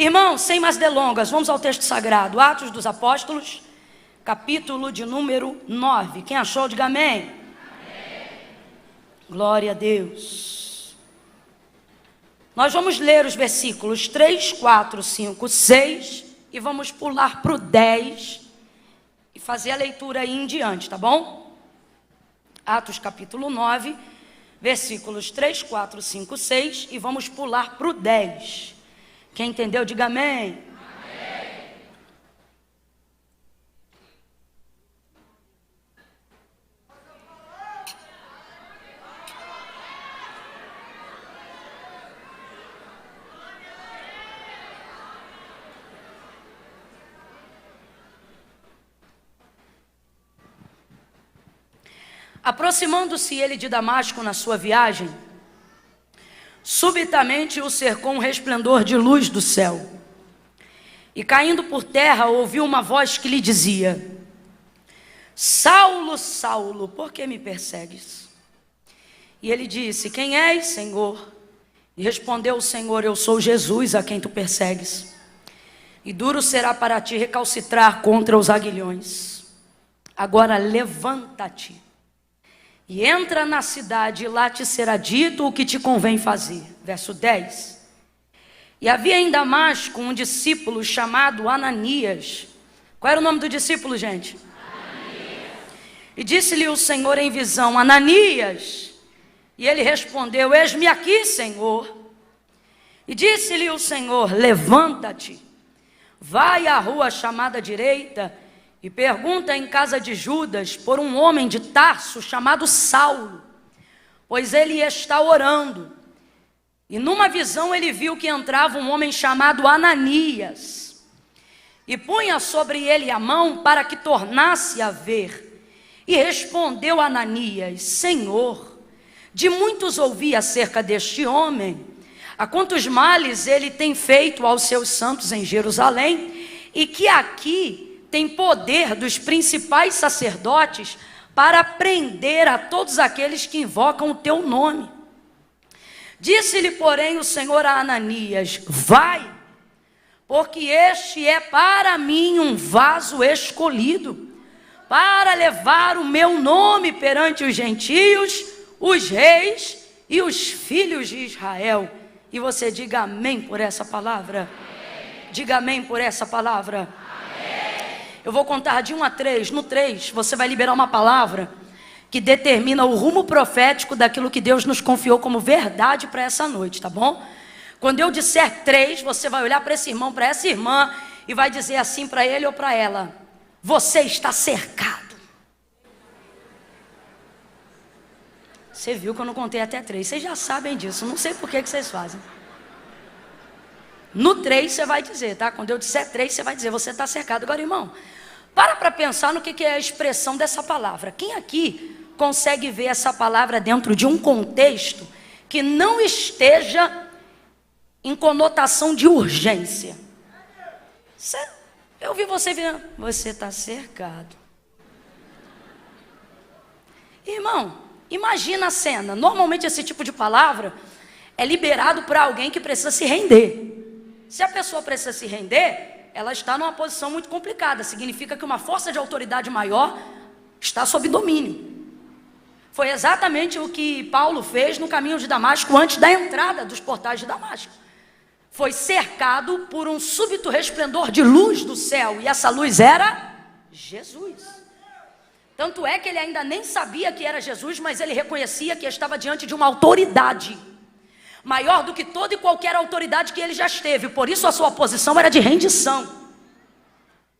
Irmãos, sem mais delongas, vamos ao texto sagrado. Atos dos Apóstolos, capítulo de número 9. Quem achou, diga amém. Amém. Glória a Deus. Nós vamos ler os versículos 3, 4, 5, 6 e vamos pular para o 10 e fazer a leitura aí em diante, tá bom? Atos capítulo 9, versículos 3, 4, 5, 6 e vamos pular para o 10. Quem entendeu, diga amém. Amém. Aproximando-se ele de Damasco na sua viagem, subitamente o cercou um resplendor de luz do céu. E caindo por terra, ouviu uma voz que lhe dizia: Saulo, Saulo, por que me persegues? E ele disse: Quem és, Senhor? E respondeu o Senhor: Eu sou Jesus a quem tu persegues. E duro será para ti recalcitrar contra os aguilhões. Agora levanta-te e entra na cidade, e lá te será dito o que te convém fazer. Verso 10. E havia em Damasco um discípulo chamado Ananias. Qual era o nome do discípulo, gente? Ananias. E disse-lhe o Senhor em visão: Ananias. E ele respondeu: Eis-me aqui, Senhor. E disse-lhe o Senhor: Levanta-te, vai à rua chamada direita, e pergunta em casa de Judas por um homem de Tarso chamado Saulo, pois ele está orando. E numa visão ele viu que entrava um homem chamado Ananias, e punha sobre ele a mão para que tornasse a ver. E respondeu Ananias: Senhor, de muitos ouvi acerca deste homem, a quantos males ele tem feito aos seus santos em Jerusalém, e que aqui tem poder dos principais sacerdotes para prender a todos aqueles que invocam o teu nome. Disse-lhe, porém, o Senhor a Ananias: Vai, porque este é para mim um vaso escolhido, para levar o meu nome perante os gentios, os reis e os filhos de Israel. E você diga amém por essa palavra. Diga amém por essa palavra. Eu vou contar de 1 a 3. No 3, você vai liberar uma palavra que determina o rumo profético daquilo que Deus nos confiou como verdade para essa noite, tá bom? Quando eu disser 3, você vai olhar para esse irmão, para essa irmã, e vai dizer assim para ele ou para ela: Você está cercado. Você viu que eu não contei até 3. Vocês já sabem disso, não sei por que vocês fazem. No 3 você vai dizer, tá? Quando eu disser 3, você vai dizer: Você está cercado. Agora, irmão, para pensar no que é a expressão dessa palavra. Quem aqui consegue ver essa palavra dentro de um contexto que não esteja em conotação de urgência? Eu vi você virando: Você está cercado. Irmão, imagina a cena. Normalmente esse tipo de palavra é liberado para alguém que precisa se render. Se a pessoa precisa se render, ela está numa posição muito complicada. Significa que uma força de autoridade maior está sob domínio. Foi exatamente o que Paulo fez no caminho de Damasco, antes da entrada dos portais de Damasco. Foi cercado por um súbito resplendor de luz do céu, e essa luz era Jesus. Tanto é que ele ainda nem sabia que era Jesus, mas ele reconhecia que estava diante de uma autoridade maior do que toda e qualquer autoridade que ele já esteve. Por isso a sua posição era de rendição.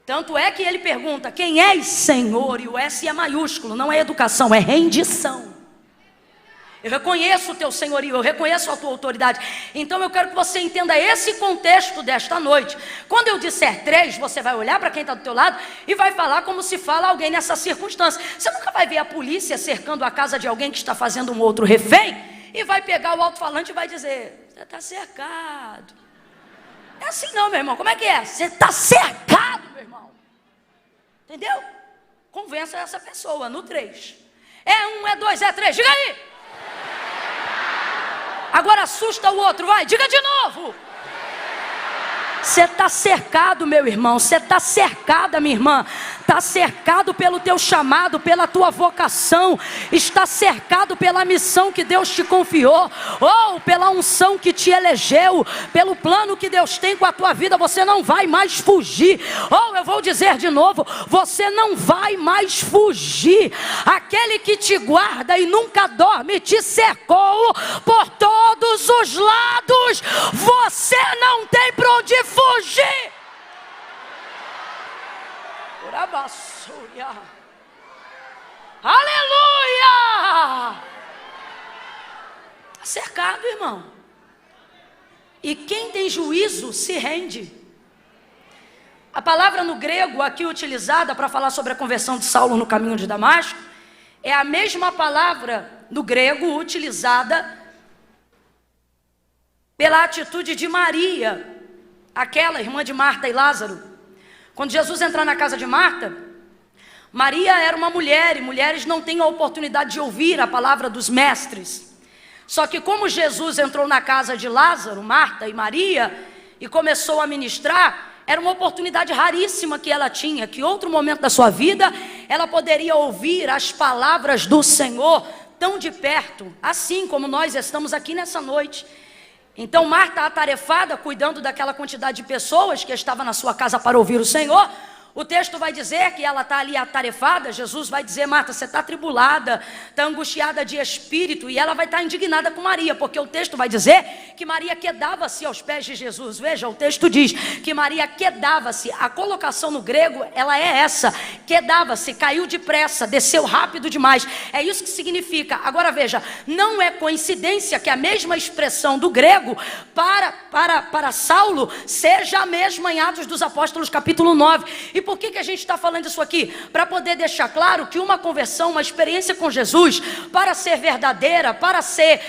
Tanto é que ele pergunta: Quem és, Senhor? E o S é maiúsculo, não é educação, é rendição. Eu reconheço o teu senhorio, eu reconheço a tua autoridade. Então eu quero que você entenda esse contexto desta noite. Quando eu disser 3, você vai olhar para quem está do teu lado e vai falar como se fala alguém nessa circunstância. Você nunca vai ver a polícia cercando a casa de alguém que está fazendo um outro refém e vai pegar o alto-falante e vai dizer: Você está cercado. É assim não, meu irmão. Como é que é? Você está cercado, meu irmão. Entendeu? Convença essa pessoa no 3. É 1, é 2, é 3. Diga aí. Agora assusta o outro, vai. Diga de novo. Você está cercado, meu irmão, você está cercada, minha irmã, está cercado pelo teu chamado, pela tua vocação, está cercado pela missão que Deus te confiou, ou pela unção que te elegeu, pelo plano que Deus tem com a tua vida. Você não vai mais fugir, ou eu vou dizer de novo, você não vai mais fugir. Aquele que te guarda e nunca dorme te cercou por todos os lados, você não tem para onde fugir. Aleluia! Cercado, irmão. E quem tem juízo se rende. A palavra no grego aqui utilizada para falar sobre a conversão de Saulo no caminho de Damasco é a mesma palavra no grego utilizada pela atitude de Maria, aquela irmã de Marta e Lázaro. Quando Jesus entra na casa de Marta, Maria era uma mulher, e mulheres não têm a oportunidade de ouvir a palavra dos mestres. Só que como Jesus entrou na casa de Lázaro, Marta e Maria, e começou a ministrar, era uma oportunidade raríssima que ela tinha, que outro momento da sua vida, ela poderia ouvir as palavras do Senhor tão de perto, assim como nós estamos aqui nessa noite. Então Marta, atarefada, cuidando daquela quantidade de pessoas que estava na sua casa para ouvir o Senhor, o texto vai dizer que ela está ali atarefada. Jesus vai dizer: Marta, você está atribulada, está angustiada de espírito. E ela vai estar indignada com Maria, porque o texto vai dizer que Maria quedava-se aos pés de Jesus. Veja, o texto diz que Maria quedava-se. A colocação no grego, ela é essa: quedava-se, caiu depressa, desceu rápido demais. É isso que significa. Agora veja, não é coincidência que a mesma expressão do grego para Saulo seja a mesma em Atos dos Apóstolos capítulo 9. E por que a gente está falando isso aqui? Para poder deixar claro que uma conversão, uma experiência com Jesus, para ser verdadeira, para ser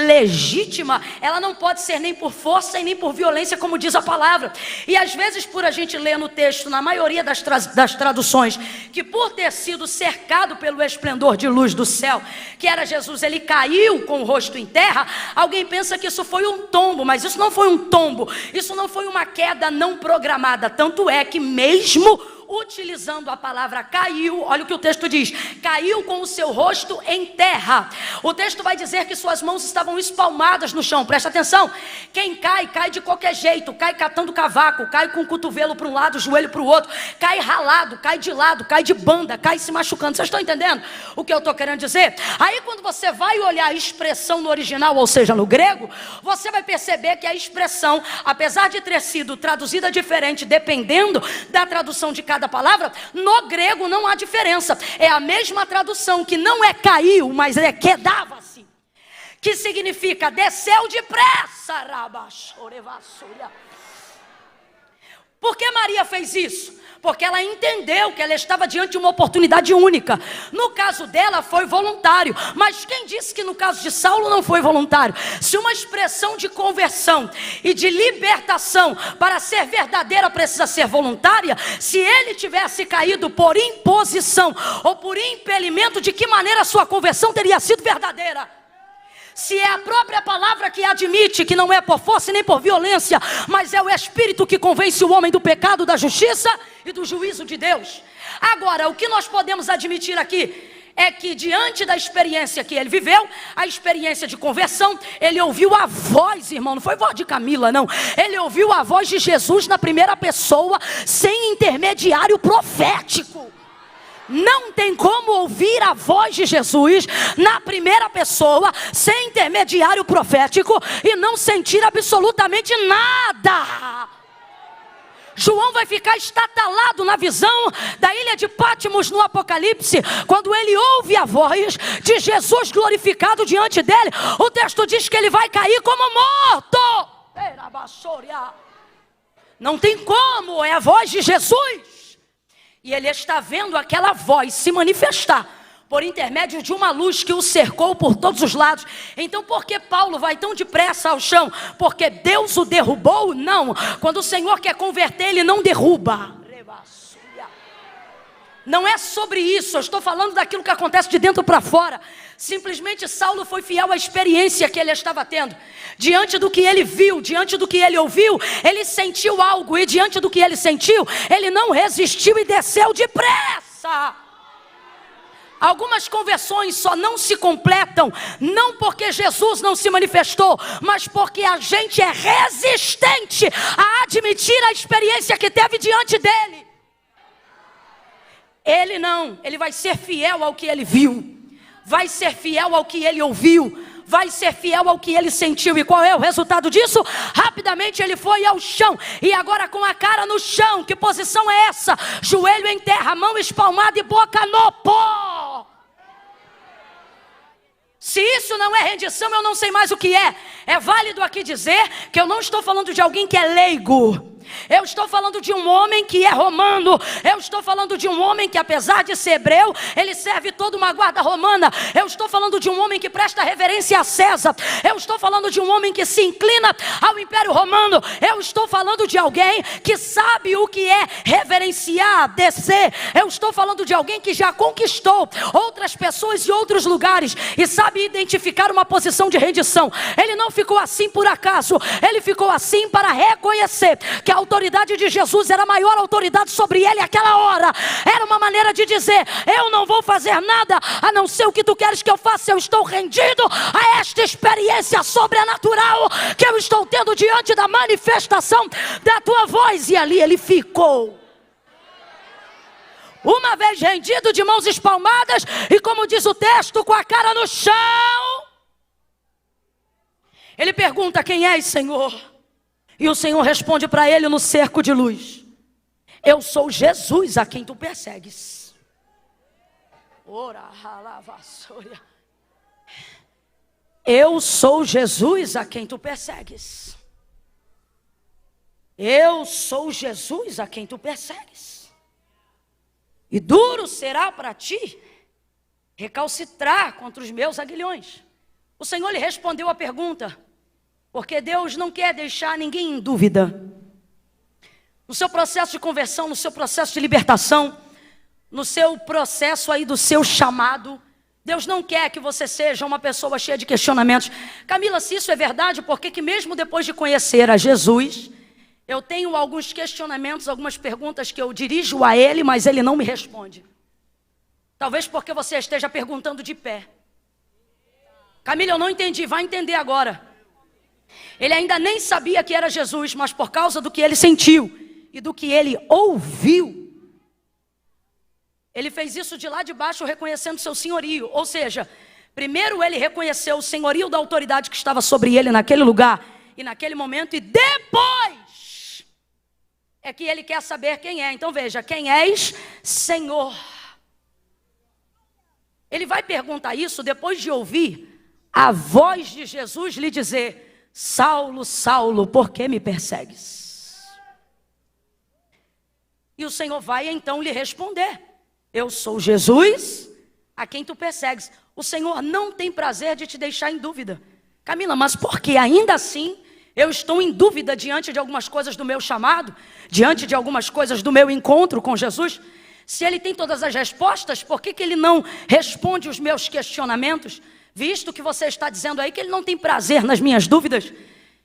legítima, ela não pode ser nem por força e nem por violência, como diz a palavra. E às vezes, por a gente ler no texto, na maioria das traduções, que por ter sido cercado pelo esplendor de luz do céu, que era Jesus, ele caiu com o rosto em terra, alguém pensa que isso foi um tombo, mas isso não foi um tombo, isso não foi uma queda não programada. Tanto é que mesmo utilizando a palavra caiu, olha o que o texto diz: caiu com o seu rosto em terra. O texto vai dizer que suas mãos estavam espalmadas no chão. Presta atenção, quem cai, cai de qualquer jeito, cai catando cavaco, cai com o cotovelo para um lado, o joelho para o outro, cai ralado, cai de lado, cai de banda, cai se machucando. Vocês estão entendendo o que eu estou querendo dizer? Aí quando você vai olhar a expressão no original, ou seja, no grego, você vai perceber que a expressão, apesar de ter sido traduzida diferente, dependendo da tradução de cada palavra, no grego não há diferença. É a mesma tradução, que não é caiu, mas é quedava-se, que significa desceu depressa. Por que Maria fez isso? Porque ela entendeu que ela estava diante de uma oportunidade única. No caso dela foi voluntário, mas quem disse que no caso de Saulo não foi voluntário? Se uma expressão de conversão e de libertação para ser verdadeira precisa ser voluntária, se ele tivesse caído por imposição ou por impelimento, de que maneira a sua conversão teria sido verdadeira? Se é a própria palavra que admite que não é por força nem por violência, mas é o Espírito que convence o homem do pecado, da justiça e do juízo de Deus. Agora, o que nós podemos admitir aqui é que diante da experiência que ele viveu, a experiência de conversão, ele ouviu a voz, irmão, não foi voz de Camila, não. Ele ouviu a voz de Jesus na primeira pessoa, sem intermediário profético. Não tem como ouvir a voz de Jesus na primeira pessoa, sem intermediário profético, e não sentir absolutamente nada. João vai ficar estatalado na visão da ilha de Patmos no Apocalipse, quando ele ouve a voz de Jesus glorificado diante dele. O texto diz que ele vai cair como morto. Não tem como, é a voz de Jesus. E ele está vendo aquela voz se manifestar por intermédio de uma luz que o cercou por todos os lados. Então por que Paulo vai tão depressa ao chão? Porque Deus o derrubou? Não. Quando o Senhor quer converter, ele não derruba. Não é sobre isso, eu estou falando daquilo que acontece de dentro para fora. Simplesmente Saulo foi fiel à experiência que ele estava tendo. Diante do que ele viu, diante do que ele ouviu, ele sentiu algo. E diante do que ele sentiu, ele não resistiu e desceu depressa. Algumas conversões só não se completam, não porque Jesus não se manifestou, mas porque a gente é resistente a admitir a experiência que teve diante dele. Ele não, ele vai ser fiel ao que ele viu, vai ser fiel ao que ele ouviu, vai ser fiel ao que ele sentiu. E qual é o resultado disso? Rapidamente ele foi ao chão, e agora com a cara no chão. Que posição é essa? Joelho em terra, mão espalmada e boca no pó. Se isso não é rendição, eu não sei mais o que é. É válido aqui dizer que eu não estou falando de alguém que é leigo. Eu estou falando de um homem que é romano. Eu estou falando de um homem que, apesar de ser hebreu, ele serve toda uma guarda romana. Eu estou falando de um homem que presta reverência a César. Eu estou falando de um homem que se inclina ao Império Romano. Eu estou falando de alguém que sabe o que é reverenciar, descer. Eu estou falando de alguém que já conquistou outras pessoas e outros lugares e sabe identificar uma posição de rendição. Ele não ficou assim por acaso. Ele ficou assim para reconhecer que a autoridade de Jesus era a maior autoridade sobre ele naquela hora. Era uma maneira de dizer: eu não vou fazer nada a não ser o que tu queres que eu faça. Eu estou rendido a esta experiência sobrenatural que eu estou tendo diante da manifestação da tua voz. E ali ele ficou. Uma vez rendido, de mãos espalmadas, e como diz o texto, com a cara no chão, ele pergunta: quem és, Senhor? E o Senhor responde para ele no cerco de luz: eu sou Jesus a quem tu persegues. Eu sou Jesus a quem tu persegues. Eu sou Jesus a quem tu persegues. E duro será para ti recalcitrar contra os meus aguilhões. O Senhor lhe respondeu a pergunta, porque Deus não quer deixar ninguém em dúvida. No seu processo de conversão, no seu processo de libertação, no seu processo aí do seu chamado, Deus não quer que você seja uma pessoa cheia de questionamentos. Camila, se isso é verdade, por que mesmo depois de conhecer a Jesus, eu tenho alguns questionamentos, algumas perguntas que eu dirijo a Ele, mas Ele não me responde? Talvez porque você esteja perguntando de pé. Camila, eu não entendi, vai entender agora. Ele ainda nem sabia que era Jesus, mas por causa do que ele sentiu e do que ele ouviu, ele fez isso de lá de baixo, reconhecendo seu senhorio. Ou seja, primeiro ele reconheceu o senhorio da autoridade que estava sobre ele naquele lugar e naquele momento, e depois é que ele quer saber quem é. Então veja: quem és, Senhor? Ele vai perguntar isso depois de ouvir a voz de Jesus lhe dizer: Saulo, Saulo, por que me persegues? E o Senhor vai então lhe responder: eu sou Jesus a quem tu persegues. O Senhor não tem prazer de te deixar em dúvida. Camila, mas por que ainda assim eu estou em dúvida diante de algumas coisas do meu chamado, diante de algumas coisas do meu encontro com Jesus? Se Ele tem todas as respostas, por que Ele não responde os meus questionamentos? Visto que você está dizendo aí que Ele não tem prazer nas minhas dúvidas,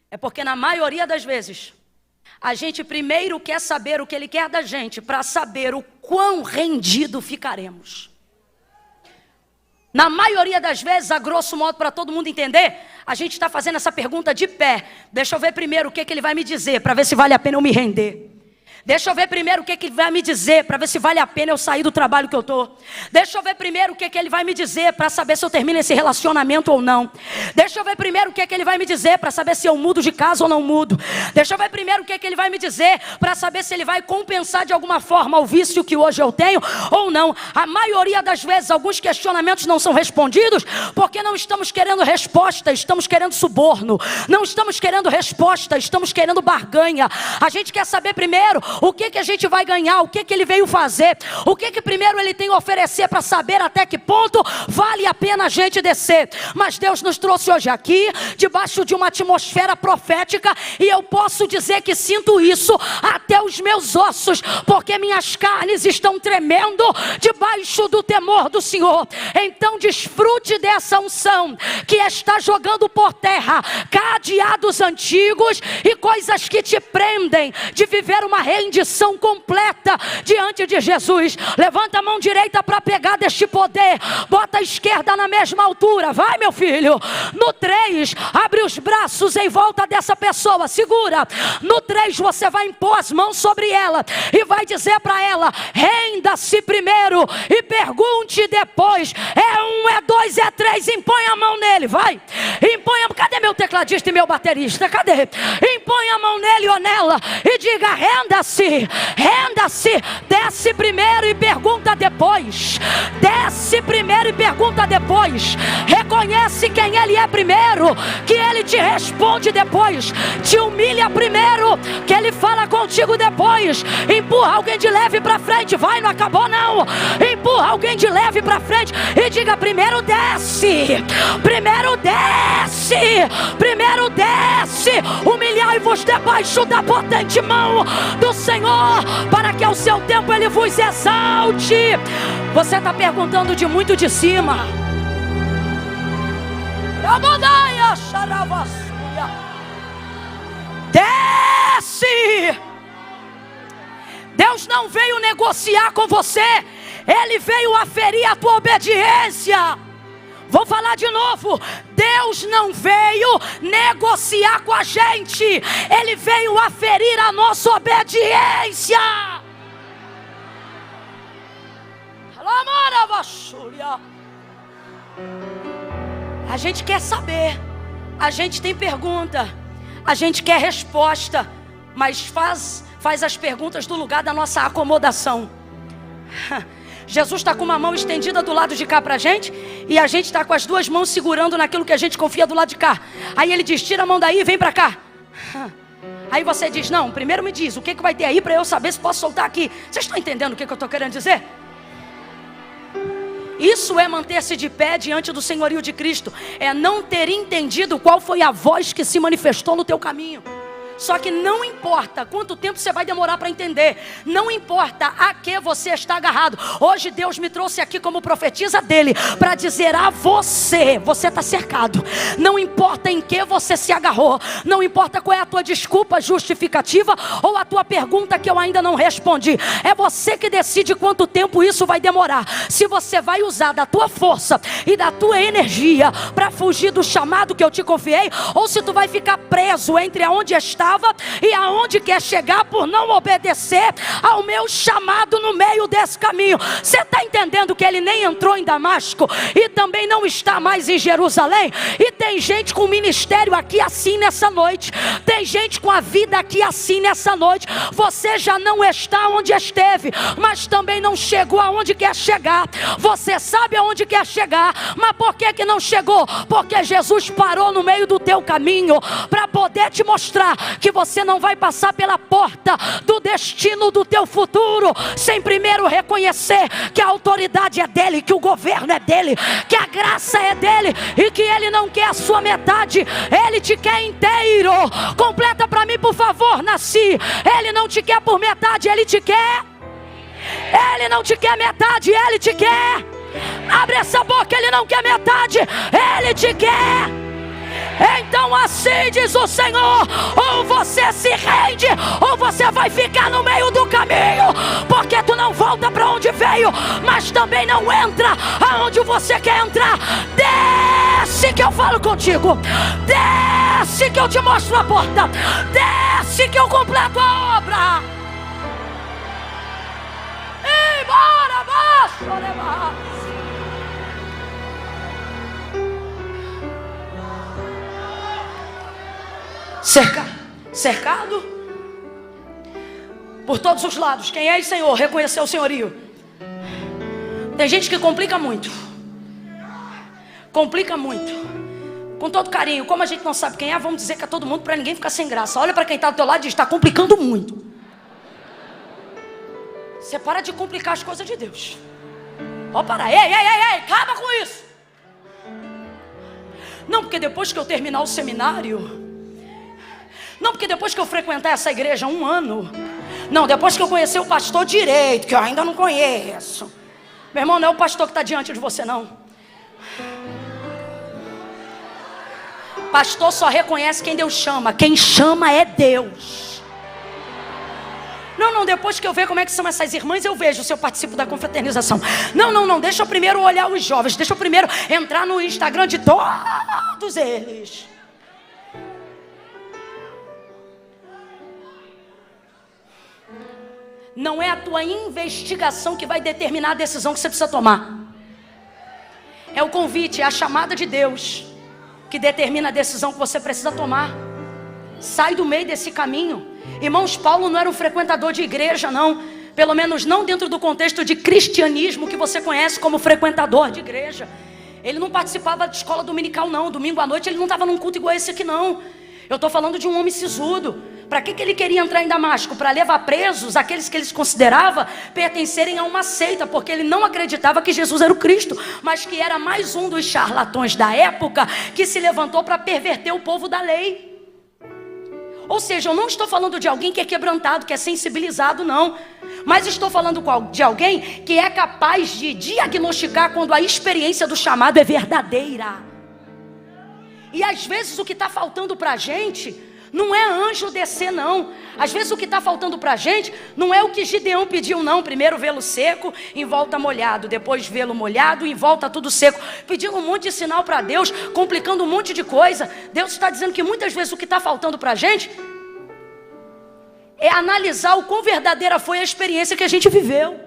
é porque na maioria das vezes, a gente primeiro quer saber o que Ele quer da gente, para saber o quão rendido ficaremos. Na maioria das vezes, a grosso modo, para todo mundo entender, a gente está fazendo essa pergunta de pé. Deixa eu ver primeiro o que Ele vai me dizer, para ver se vale a pena eu me render. Deixa eu ver primeiro o que Ele vai me dizer, para ver se vale a pena eu sair do trabalho que eu estou. Deixa eu ver primeiro o que Ele vai me dizer, para saber se eu termino esse relacionamento ou não. Deixa eu ver primeiro o que Ele vai me dizer, para saber se eu mudo de casa ou não mudo. Deixa eu ver primeiro o que Ele vai me dizer, para saber se Ele vai compensar de alguma forma o vício que hoje eu tenho ou não. A maioria das vezes, alguns questionamentos não são respondidos, porque não estamos querendo resposta, estamos querendo suborno. Não estamos querendo resposta, estamos querendo barganha. A gente quer saber primeiro o que a gente vai ganhar, o que ele veio fazer, o que primeiro ele tem a oferecer, para saber até que ponto vale a pena a gente descer. Mas Deus nos trouxe hoje aqui, debaixo de uma atmosfera profética, e eu posso dizer que sinto isso até os meus ossos, porque minhas carnes estão tremendo debaixo do temor do Senhor. Então desfrute dessa unção que está jogando por terra cadeados antigos e coisas que te prendem de viver uma rendição completa diante de Jesus. Levanta a mão direita para pegar deste poder, bota a esquerda na mesma altura, vai meu filho. No 3, abre os braços em volta dessa pessoa, segura. No 3 você vai impor as mãos sobre ela e vai dizer para ela: renda-se primeiro e pergunte depois. É 1, é 2, é 3, impõe a mão nele, vai. Impõe a... Cadê meu tecladista e meu baterista? Cadê? Impõe a mão nele ou nela e diga: renda-se, renda-se. Desce primeiro e pergunta depois. Desce primeiro e pergunta depois. Reconhece quem ele é primeiro, que ele te responde depois. Te humilha primeiro, que ele fala contigo depois. Empurra alguém de leve para frente. Vai, não acabou não. Empurra alguém de leve para frente e diga: primeiro desce, primeiro desce, primeiro desce. Humilhai-vos debaixo da potente mão do Senhor, para que ao seu tempo ele vos exalte. Você está perguntando de muito de cima. Desce. Deus não veio negociar com você, Ele veio aferir a tua obediência. Vou falar de novo. Deus não veio negociar com a gente, Ele veio aferir a nossa obediência. A gente quer saber, a gente tem pergunta, a gente quer resposta, mas faz as perguntas do lugar da nossa acomodação. Jesus está com uma mão estendida do lado de cá para a gente, e a gente está com as duas mãos segurando naquilo que a gente confia do lado de cá. Aí ele diz: tira a mão daí e vem para cá. Aí você diz: não, primeiro me diz, o que vai ter aí para eu saber se posso soltar aqui? Vocês estão entendendo o que eu estou querendo dizer? Isso é manter-se de pé diante do senhorio de Cristo. É não ter entendido qual foi a voz que se manifestou no teu caminho. Só que não importa quanto tempo você vai demorar para entender, não importa a que você está agarrado. Hoje Deus me trouxe aqui como profetisa dele, para dizer a você: você está cercado. Não importa em que você se agarrou, não importa qual é a tua desculpa justificativa ou a tua pergunta que eu ainda não respondi. É você que decide quanto tempo isso vai demorar. Se você vai usar da tua força e da tua energia para fugir do chamado que eu te confiei, ou se tu vai ficar preso entre aonde está e aonde quer chegar por não obedecer ao meu chamado no meio desse caminho. Você está entendendo que ele nem entrou em Damasco e também não está mais em Jerusalém? E tem gente com ministério aqui assim nessa noite, tem gente com a vida aqui assim nessa noite. Você já não está onde esteve, mas também não chegou aonde quer chegar. Você sabe aonde quer chegar, mas por que não chegou? Porque Jesus parou no meio do teu caminho para poder te mostrar que você não vai passar pela porta do destino do teu futuro sem primeiro reconhecer que a autoridade é dele, que o governo é dele, que a graça é dele e que ele não quer a sua metade, ele te quer inteiro. Completa para mim, por favor, Nasci. Ele não te quer por metade, ele te quer. Ele não te quer metade, ele te quer. Abre essa boca, ele não quer metade, ele te quer. Então assim diz o Senhor: ou você se rende, ou você vai ficar no meio do caminho, porque tu não volta para onde veio, mas também não entra aonde você quer entrar. Desce que eu falo contigo, desce que eu te mostro a porta, desce que eu completo a obra. E bora, baixo, cercado por todos os lados. Quem é o Senhor? Reconhecer o senhorio. Tem gente que complica muito. Complica muito. Com todo carinho. Como a gente não sabe quem é, vamos dizer que é todo mundo, para ninguém ficar sem graça. Olha para quem está do teu lado e diz: está complicando muito. Você para de complicar as coisas de Deus. Ó, para, ei, acaba com isso. Não, porque depois que eu terminar o seminário, não, porque depois que eu frequentar essa igreja 1 ano, não, depois que eu conhecer o pastor direito, que eu ainda não conheço. Meu irmão, não é o pastor que está diante de você, não. Pastor só reconhece quem Deus chama. Quem chama é Deus. Não, depois que eu ver como é que são essas irmãs, eu vejo se eu participo da confraternização. Não, deixa eu primeiro olhar os jovens. Deixa eu primeiro entrar no Instagram de todos eles. Não é a tua investigação que vai determinar a decisão que você precisa tomar. É o convite, é a chamada de Deus que determina a decisão que você precisa tomar. Sai do meio desse caminho. Irmãos, Paulo não era um frequentador de igreja, não. Pelo menos não dentro do contexto de cristianismo que você conhece como frequentador de igreja. Ele não participava de escola dominical, não. Domingo à noite ele não estava num culto igual esse aqui, não. Eu estou falando de um homem sisudo. Para que ele queria entrar em Damasco? Para levar presos aqueles que ele considerava pertencerem a uma seita, porque ele não acreditava que Jesus era o Cristo, mas que era mais um dos charlatões da época que se levantou para perverter o povo da lei. Ou seja, eu não estou falando de alguém que é quebrantado, que é sensibilizado, não. Mas estou falando de alguém que é capaz de diagnosticar quando a experiência do chamado é verdadeira. E às vezes o que está faltando para a gente não é anjo descer, não. Às vezes o que está faltando para a gente não é o que Gideão pediu, não. Primeiro vê-lo seco, em volta molhado. Depois vê-lo molhado, em volta tudo seco. Pedindo um monte de sinal para Deus, complicando um monte de coisa. Deus está dizendo que muitas vezes o que está faltando para a gente é analisar o quão verdadeira foi a experiência que a gente viveu.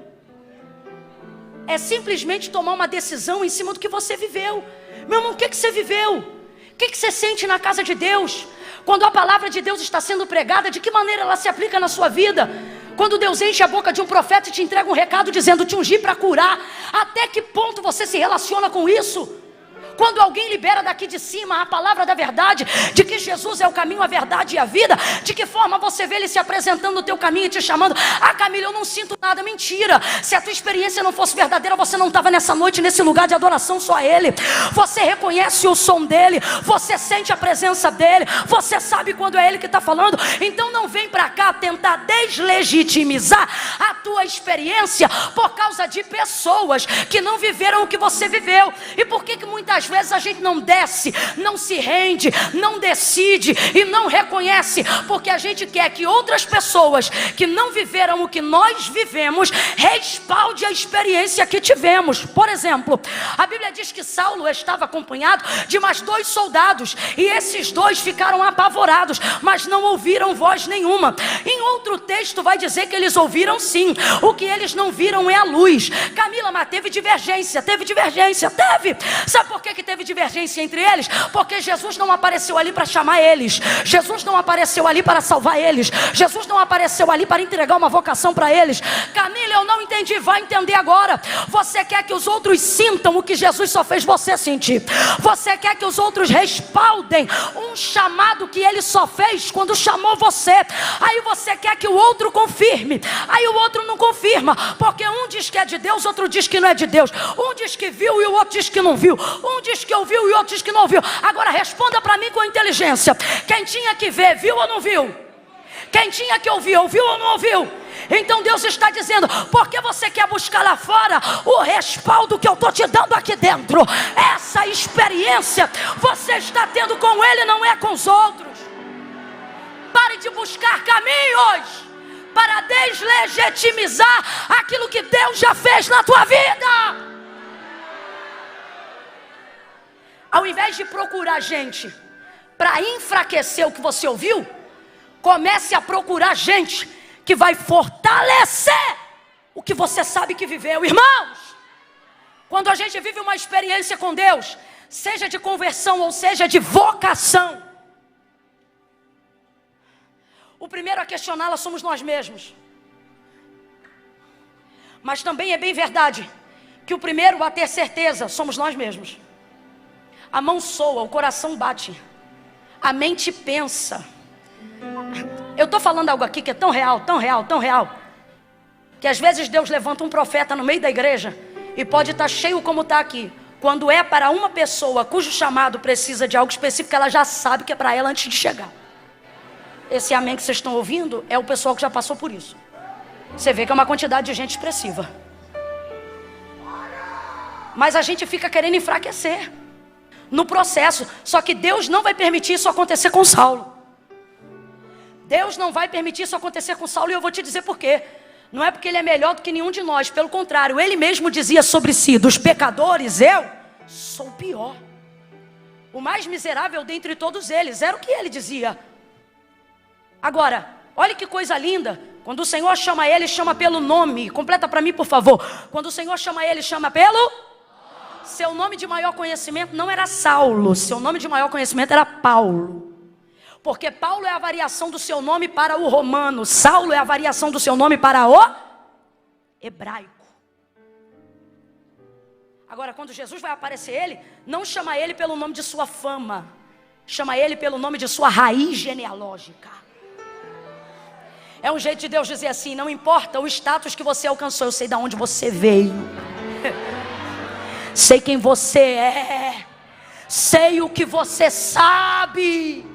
É simplesmente tomar uma decisão em cima do que você viveu. Meu irmão, o que você viveu? O que você sente na casa de Deus? Quando a palavra de Deus está sendo pregada, de que maneira ela se aplica na sua vida? Quando Deus enche a boca de um profeta e te entrega um recado dizendo te ungir para curar, até que ponto você se relaciona com isso? Quando alguém libera daqui de cima a palavra da verdade, de que Jesus é o caminho, a verdade e a vida, de que forma você vê ele se apresentando no teu caminho e te chamando? Ah, Camila, eu não sinto nada. Mentira. Se a tua experiência não fosse verdadeira, você não estava nessa noite, nesse lugar de adoração só a ele. Você reconhece o som dele, você sente a presença dele, você sabe quando é ele que está falando. Então não vem para cá tentar deslegitimizar a tua experiência por causa de pessoas que não viveram o que você viveu. E por que muitas vezes a gente não desce, não se rende, não decide e não reconhece? Porque a gente quer que outras pessoas que não viveram o que nós vivemos respalde a experiência que tivemos. Por exemplo, a Bíblia diz que Saulo estava acompanhado de mais 2 soldados, e esses 2 ficaram apavorados, mas não ouviram voz nenhuma. Em outro texto vai dizer que eles ouviram sim. O que eles não viram é a luz. Camila, mas teve divergência. Teve. Sabe por que teve divergência entre eles? Porque Jesus não apareceu ali para chamar eles. Jesus não apareceu ali para salvar eles. Jesus não apareceu ali para entregar uma vocação para eles. Camila, eu não entendi. Vai entender agora. Você quer que os outros sintam o que Jesus só fez você sentir. Você quer que os outros respaldem um chamado que ele só fez quando chamou você. Aí você quer que o outro confirme. Aí o outro não confirma, porque um diz que é de Deus, outro diz que não é de Deus. Um diz que viu e o outro diz que não viu. Um diz que ouviu e o outro diz que não ouviu. Agora responda para mim com inteligência. Quem tinha que ver, viu ou não viu? Quem tinha que ouvir, ouviu ou não ouviu? Então Deus está dizendo: por que você quer buscar lá fora o respaldo que eu estou te dando aqui dentro? Essa experiência você está tendo com ele, não é com os outros. Pare de buscar caminhos para deslegitimizar aquilo que Deus já fez na tua vida. Ao invés de procurar gente para enfraquecer o que você ouviu, comece a procurar gente que vai fortalecer o que você sabe que viveu. Irmãos, quando a gente vive uma experiência com Deus, seja de conversão ou seja de vocação, o primeiro a questioná-la somos nós mesmos. Mas também é bem verdade que o primeiro a ter certeza somos nós mesmos. A mão soa, o coração bate, a mente pensa. Eu estou falando algo aqui que é tão real, que às vezes Deus levanta um profeta no meio da igreja e pode estar cheio como está aqui. Quando é para uma pessoa cujo chamado precisa de algo específico, ela já sabe que é para ela antes de chegar. Esse amém que vocês estão ouvindo é o pessoal que já passou por isso. Você vê que é uma quantidade de gente expressiva. Mas a gente fica querendo enfraquecer no processo. Só que Deus não vai permitir isso acontecer com Saulo. Deus não vai permitir isso acontecer com Saulo, e eu vou te dizer por quê. Não é porque ele é melhor do que nenhum de nós. Pelo contrário, ele mesmo dizia sobre si: dos pecadores eu sou o pior, o mais miserável dentre todos eles. Era o que ele dizia. Agora, olha que coisa linda. Quando o Senhor chama ele, chama pelo nome. Completa para mim, por favor. Quando o Senhor chama ele, chama pelo... Seu nome de maior conhecimento não era Saulo. Seu nome de maior conhecimento era Paulo. Porque Paulo é a variação do seu nome para o romano. Saulo é a variação do seu nome para o hebraico. Agora, quando Jesus vai aparecer ele, não chama ele pelo nome de sua fama. Chama ele pelo nome de sua raiz genealógica. É um jeito de Deus dizer assim: não importa o status que você alcançou, eu sei de onde você veio. Sei quem você é. Sei o que você sabe.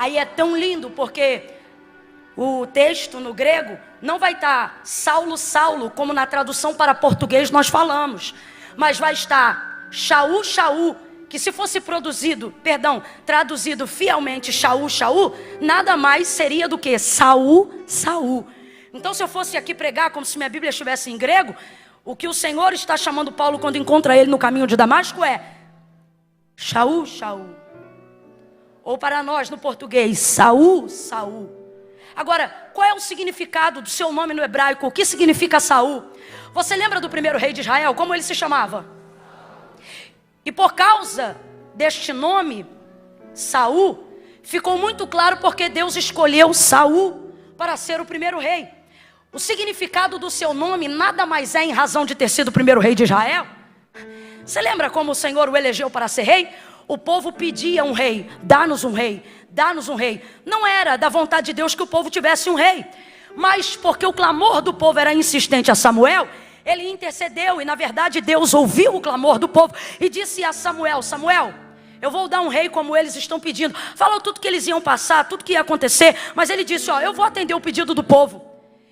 Aí é tão lindo porque o texto no grego não vai estar Saulo, Saulo, como na tradução para português nós falamos. Mas vai estar Shaul, Shaul, que se fosse traduzido fielmente Shaul, Shaul, nada mais seria do que Saul, Saul. Então se eu fosse aqui pregar como se minha Bíblia estivesse em grego, o que o Senhor está chamando Paulo quando encontra ele no caminho de Damasco é Shaul, Shaul. Ou para nós no português, Saul, Saul. Agora, qual é o significado do seu nome no hebraico? O que significa Saul? Você lembra do primeiro rei de Israel? Como ele se chamava? E por causa deste nome, Saul, ficou muito claro porque Deus escolheu Saul para ser o primeiro rei. O significado do seu nome nada mais é em razão de ter sido o primeiro rei de Israel. Você lembra como o Senhor o elegeu para ser rei? O povo pedia um rei, dá-nos um rei, dá-nos um rei. Não era da vontade de Deus que o povo tivesse um rei, mas porque o clamor do povo era insistente a Samuel, ele intercedeu e na verdade Deus ouviu o clamor do povo e disse a Samuel: Samuel, eu vou dar um rei como eles estão pedindo. Falou tudo que eles iam passar, tudo que ia acontecer, mas ele disse: eu vou atender o pedido do povo.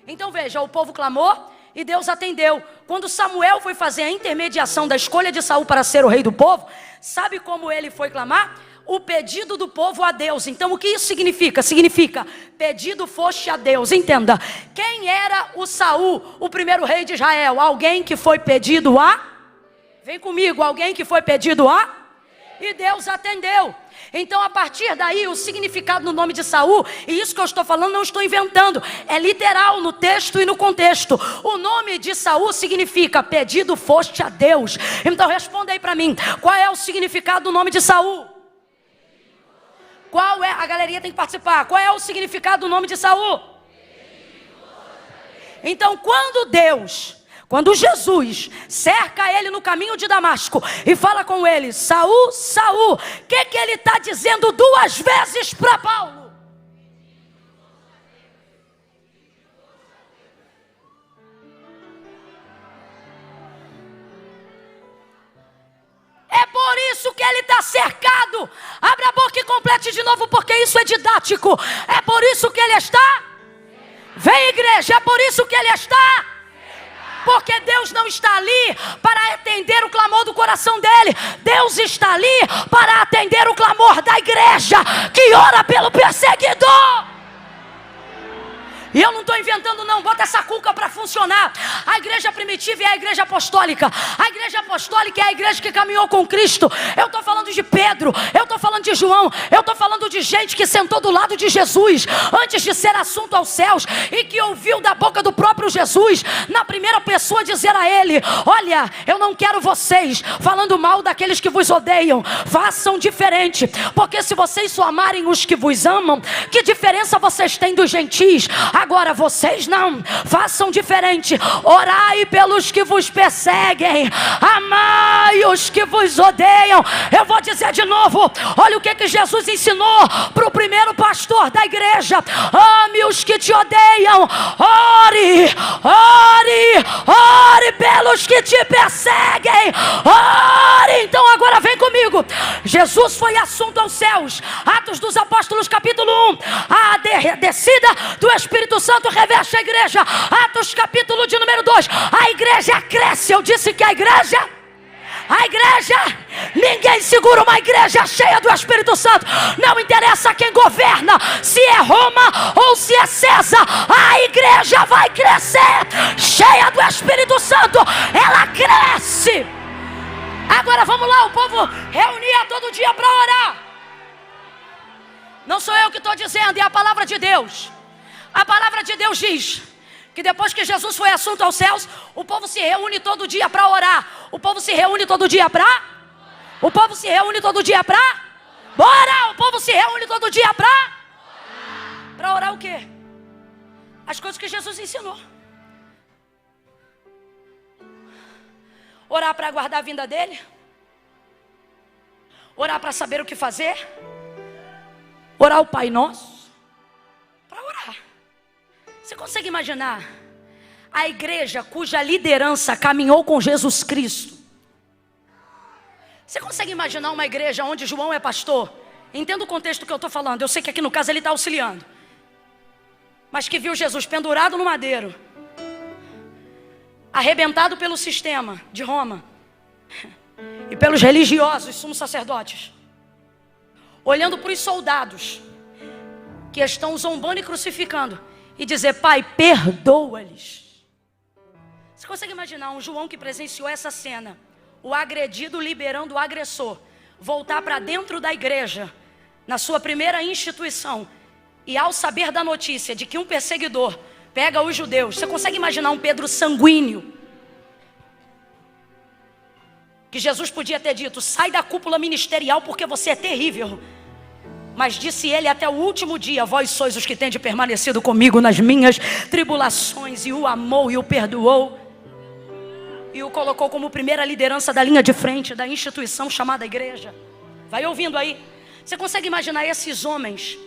Então veja, o povo clamou e Deus atendeu. Quando Samuel foi fazer a intermediação da escolha de Saul para ser o rei do povo, sabe como ele foi clamar? O pedido do povo a Deus. Então o que isso significa? Significa pedido foste a Deus. Entenda, quem era o Saul, o primeiro rei de Israel? Alguém que foi pedido a... Vem comigo, alguém que foi pedido a... E Deus atendeu. Então a partir daí o significado no nome de Saul, e isso que eu estou falando não estou inventando, é literal no texto e no contexto. O nome de Saul significa pedido foste a Deus. Então responda aí para mim, qual é o significado do nome de Saul? Qual é? A galeria tem que participar. Qual é o significado do nome de Saul? Então quando Jesus cerca ele no caminho de Damasco e fala com ele: Saul, Saul, o que ele está dizendo duas vezes para Paulo? É por isso que ele está cercado. Abra a boca e complete de novo, porque isso é didático. É por isso que ele está. Vem, igreja, é por isso que ele está. Porque Deus não está ali para atender o clamor do coração dele. Deus está ali para atender o clamor da igreja que ora pelo perseguidor. E eu não estou inventando não, bota essa cuca para funcionar. A igreja primitiva é a igreja apostólica. A igreja apostólica é a igreja que caminhou com Cristo. Eu estou falando de Pedro, eu estou falando de João, eu estou falando de gente que sentou do lado de Jesus antes de ser assunto aos céus e que ouviu da boca do próprio Jesus, na primeira pessoa, dizer a ele: olha, eu não quero vocês falando mal daqueles que vos odeiam. Façam diferente, porque se vocês só amarem os que vos amam, que diferença vocês têm dos gentis? Agora vocês não, façam diferente. Orai pelos que vos perseguem, amai os que vos odeiam. Eu vou dizer de novo, olha o que Jesus ensinou para o primeiro pastor da igreja: ame os que te odeiam, ore ore pelos que te perseguem, ore. Então agora vem comigo. Jesus foi assunto aos céus. Atos dos Apóstolos capítulo 1, a descida do Espírito Santo reveste a igreja. Atos capítulo de número 2, a igreja cresce. Eu disse que a igreja, ninguém segura uma igreja cheia do Espírito Santo. Não interessa quem governa, se é Roma ou se é César, a igreja vai crescer, cheia do Espírito Santo, ela cresce. Agora vamos lá, o povo reunia todo dia para orar. Não sou eu que estou dizendo, é a palavra de Deus. A palavra de Deus diz que depois que Jesus foi assunto aos céus, o povo se reúne todo dia para orar. O povo se reúne todo dia para? O povo se reúne todo dia para? Bora! O povo se reúne todo dia para? Para orar o quê? As coisas que Jesus ensinou. Orar para aguardar a vinda dele. Orar para saber o que fazer. Orar o Pai Nosso. Para orar. Você consegue imaginar a igreja cuja liderança caminhou com Jesus Cristo? Você consegue imaginar uma igreja onde João é pastor? Entenda o contexto que eu estou falando. Eu sei que aqui no caso ele está auxiliando. Mas que viu Jesus pendurado no madeiro, arrebentado pelo sistema de Roma e pelos religiosos, sumos sacerdotes, olhando para os soldados que estão zombando e crucificando, e dizer: Pai, perdoa-lhes. Você consegue imaginar um João que presenciou essa cena, o agredido liberando o agressor, voltar para dentro da igreja, na sua primeira instituição, e ao saber da notícia de que um perseguidor pega os judeus, você consegue imaginar um Pedro sanguíneo, que Jesus podia ter dito: sai da cúpula ministerial porque você é terrível. Mas disse ele até o último dia: vós sois os que tendes permanecido comigo nas minhas tribulações. E o amou e o perdoou. E o colocou como primeira liderança da linha de frente da instituição chamada igreja. Vai ouvindo aí. Você consegue imaginar esses homens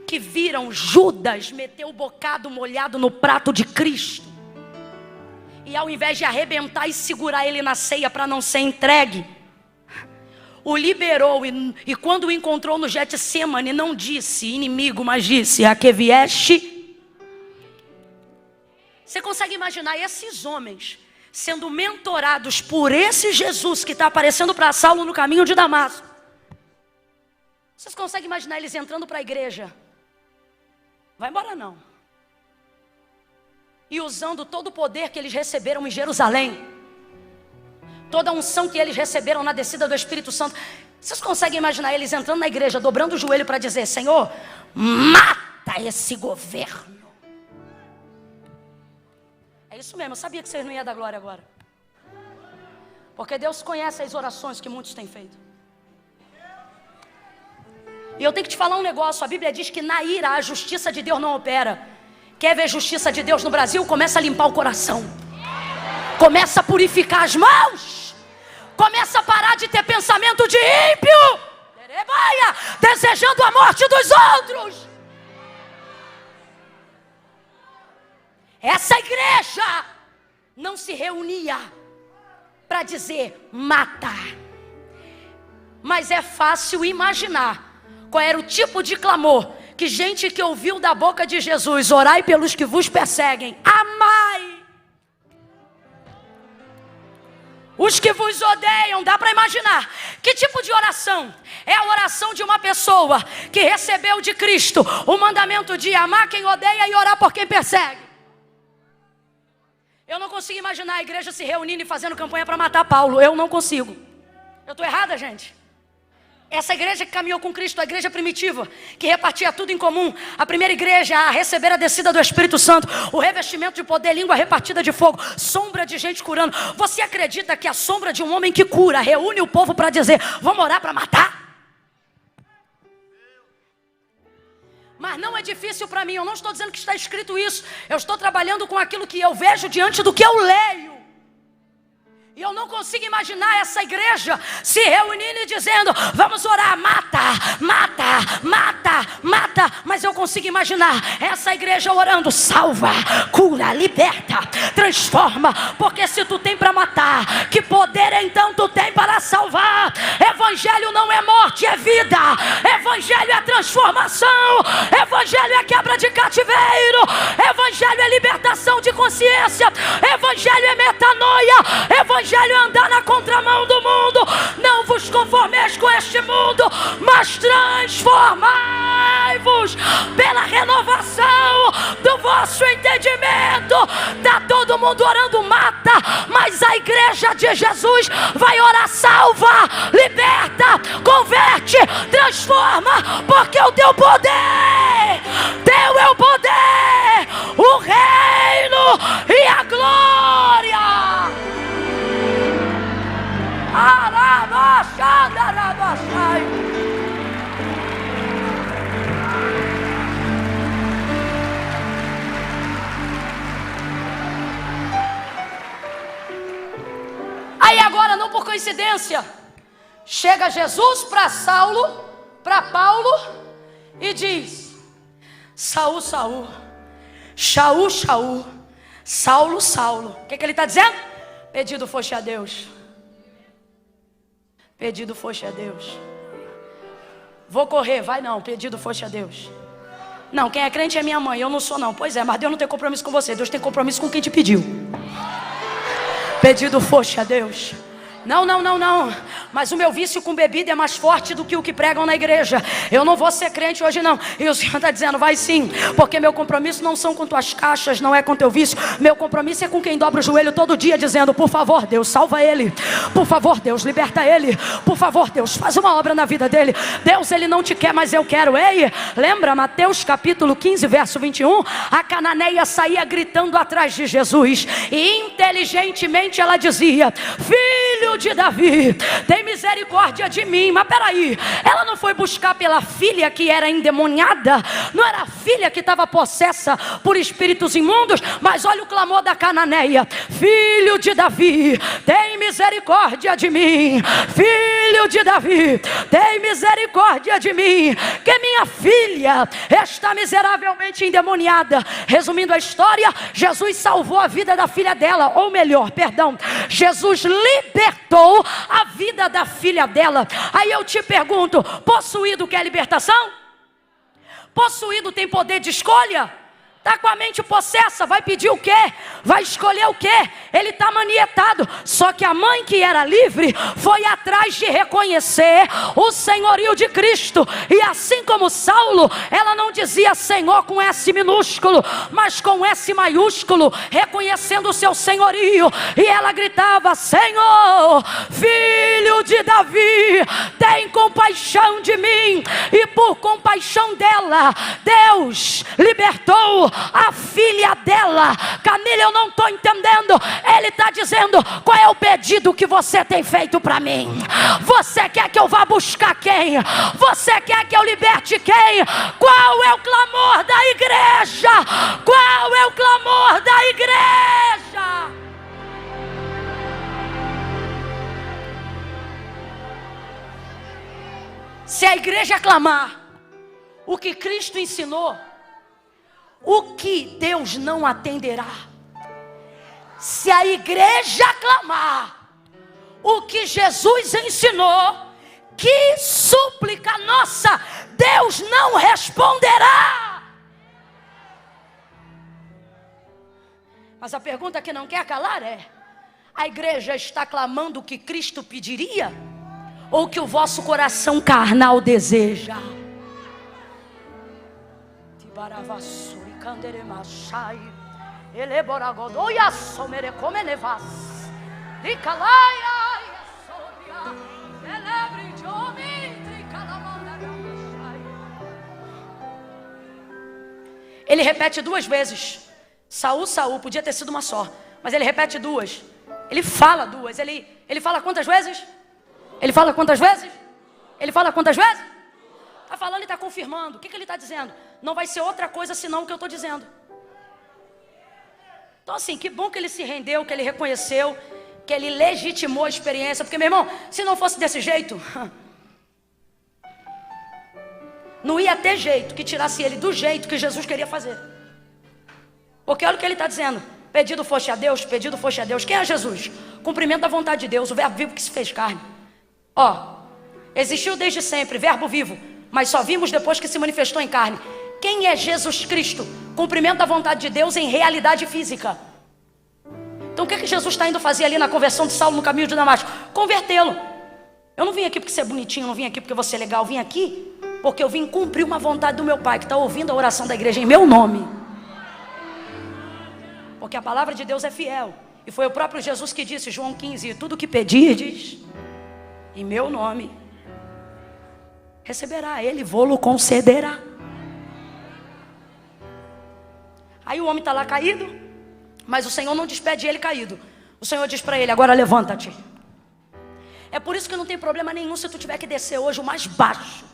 que viram Judas meter o bocado molhado no prato de Cristo, e ao invés de arrebentar e segurar ele na ceia para não ser entregue, o liberou, e quando o encontrou no Getsemane, não disse inimigo, mas disse: a que vieste? Você consegue imaginar esses homens sendo mentorados por esse Jesus que está aparecendo para Saulo no caminho de Damasco? Vocês conseguem imaginar eles entrando para a igreja? Vai embora não. E usando todo o poder que eles receberam em Jerusalém, toda a unção que eles receberam na descida do Espírito Santo. Vocês conseguem imaginar eles entrando na igreja, dobrando o joelho para dizer: Senhor, mata esse governo. É isso mesmo, eu sabia que vocês não iam dar glória agora. Porque Deus conhece as orações que muitos têm feito. E eu tenho que te falar um negócio. A Bíblia diz que na ira a justiça de Deus não opera. Quer ver justiça de Deus no Brasil? Começa a limpar o coração. Começa a purificar as mãos. Começa a parar de ter pensamento de ímpio, desejando a morte dos outros. Essa igreja não se reunia para dizer mata. Mas é fácil imaginar qual era o tipo de clamor que gente que ouviu da boca de Jesus: orai pelos que vos perseguem, amai os que vos odeiam. Dá para imaginar que tipo de oração? É a oração de uma pessoa que recebeu de Cristo o mandamento de amar quem odeia e orar por quem persegue. Eu não consigo imaginar a igreja se reunindo e fazendo campanha para matar Paulo. Eu não consigo. Eu estou errada, gente? Essa igreja que caminhou com Cristo, a igreja primitiva, que repartia tudo em comum, a primeira igreja a receber a descida do Espírito Santo, o revestimento de poder, língua repartida de fogo, sombra de gente curando. Você acredita que a sombra de um homem que cura reúne o povo para dizer: vamos orar para matar? Mas não é difícil para mim. Eu não estou dizendo que está escrito isso. Eu estou trabalhando com aquilo que eu vejo diante do que eu leio. E eu não consigo imaginar essa igreja se reunindo e dizendo: vamos orar, mata, mata, mata, mata. Mas eu consigo imaginar essa igreja orando: salva, cura, liberta, transforma. Porque se tu tem para matar, que poder então tu tem para salvar? Evangelho não é morte, é vida. Evangelho é transformação. Evangelho é quebra de cativeiro. Evangelho é libertação de consciência. Evangelho é metanoia. Evangelho é andar na contramão do mundo. Não vos conformeis com este mundo, mas transformai-vos pela renovação do vosso entendimento. Está todo mundo orando mata, mas a igreja de Jesus vai orar: salva, liberta, converte, transforma. Porque o teu poder, teu é o poder, o reino e a glória. Aí agora, não por coincidência, chega Jesus para Saulo, para Paulo, e diz: Saul, Saul, Shaul, Shaul, Saulo, Saulo. O que ele está dizendo? Pedido foste a Deus. Pedido foste a Deus. Vou correr, vai não, pedido foste a Deus. Não, quem é crente é minha mãe, eu não sou não. Pois é, mas Deus não tem compromisso com você, Deus tem compromisso com quem te pediu. Pedido foste a Deus. Não, não, não, não. Mas o meu vício com bebida é mais forte do que o que pregam na igreja. Eu não vou ser crente hoje não. E o Senhor está dizendo: vai sim. Porque meu compromisso não são com tuas caixas, não é com teu vício. Meu compromisso é com quem dobra o joelho todo dia dizendo: por favor Deus, salva ele. Por favor Deus, liberta ele. Por favor Deus, faz uma obra na vida dele. Deus, ele não te quer, mas eu quero. Ei, lembra Mateus capítulo 15 verso 21? A cananeia saía gritando atrás de Jesus. E inteligentemente ela dizia: filho de Davi, tem misericórdia de mim. Mas peraí, ela não foi buscar pela filha que era endemoniada? Não era a filha que estava possessa por espíritos imundos? Mas olha o clamor da cananeia: filho de Davi, tem misericórdia de mim. Filho de Davi, tem misericórdia de mim, que minha filha está miseravelmente endemoniada. Resumindo a história, Jesus salvou a vida da filha dela. Ou melhor, perdão, Jesus libertou a vida da filha dela. Aí eu te pergunto: possuído quer libertação? Possuído tem poder de escolha? Está com a mente possessa, vai pedir o quê? Vai escolher o quê? Ele está manietado. Só que a mãe que era livre foi atrás de reconhecer o senhorio de Cristo. E assim como Saulo, ela não dizia Senhor com S minúsculo, mas com S maiúsculo, reconhecendo o seu senhorio. E ela gritava: Senhor, filho de Davi, tem compaixão de mim. E por compaixão dela, Deus libertou a filha dela. Camila, eu não estou entendendo. Ele está dizendo: qual é o pedido que você tem feito para mim? Você quer que eu vá buscar quem? Você quer que eu liberte quem? Qual é o clamor da igreja? Qual é o clamor da igreja? Se a igreja clamar o que Cristo ensinou, o que Deus não atenderá? Se a igreja clamar o que Jesus ensinou, que súplica nossa Deus não responderá? Mas a pergunta que não quer calar é: a igreja está clamando o que Cristo pediria? Ou o que o vosso coração carnal deseja? Ele repete duas vezes: Saul, Saul. Podia ter sido uma só, mas ele repete duas. Ele fala duas. Ele fala quantas vezes? Ele fala quantas vezes? Ele fala quantas vezes? Está falando e está confirmando. O que ele está dizendo? Não vai ser outra coisa senão o que eu estou dizendo. Então assim, que bom que ele se rendeu, que ele reconheceu. que ele legitimou a experiência. Porque, meu irmão, se não fosse desse jeito, não ia ter jeito que tirasse ele do jeito que Jesus queria fazer. Porque olha o que ele está dizendo: pedido foste a Deus, pedido foste a Deus. Quem é Jesus? Cumprimento da vontade de Deus, o verbo vivo que se fez carne. Existiu desde sempre, verbo vivo, mas só vimos depois que se manifestou em carne. Quem é Jesus Cristo? Cumprimento da vontade de Deus em realidade física. Então o que Jesus está indo fazer ali na conversão de Saulo no caminho de Damasco? Convertê-lo. Eu não vim aqui porque você é bonitinho, não vim aqui porque você é legal, eu vim aqui porque eu vim cumprir uma vontade do meu Pai, que está ouvindo a oração da igreja em meu nome. Porque a palavra de Deus é fiel. E foi o próprio Jesus que disse, João 15, tudo que pedirdes em meu nome, receberá, ele vô-lo concederá. Aí o homem está lá caído, mas o Senhor não despede ele caído. O Senhor diz para ele, agora levanta-te. É por isso que não tem problema nenhum se tu tiver que descer hoje o mais baixo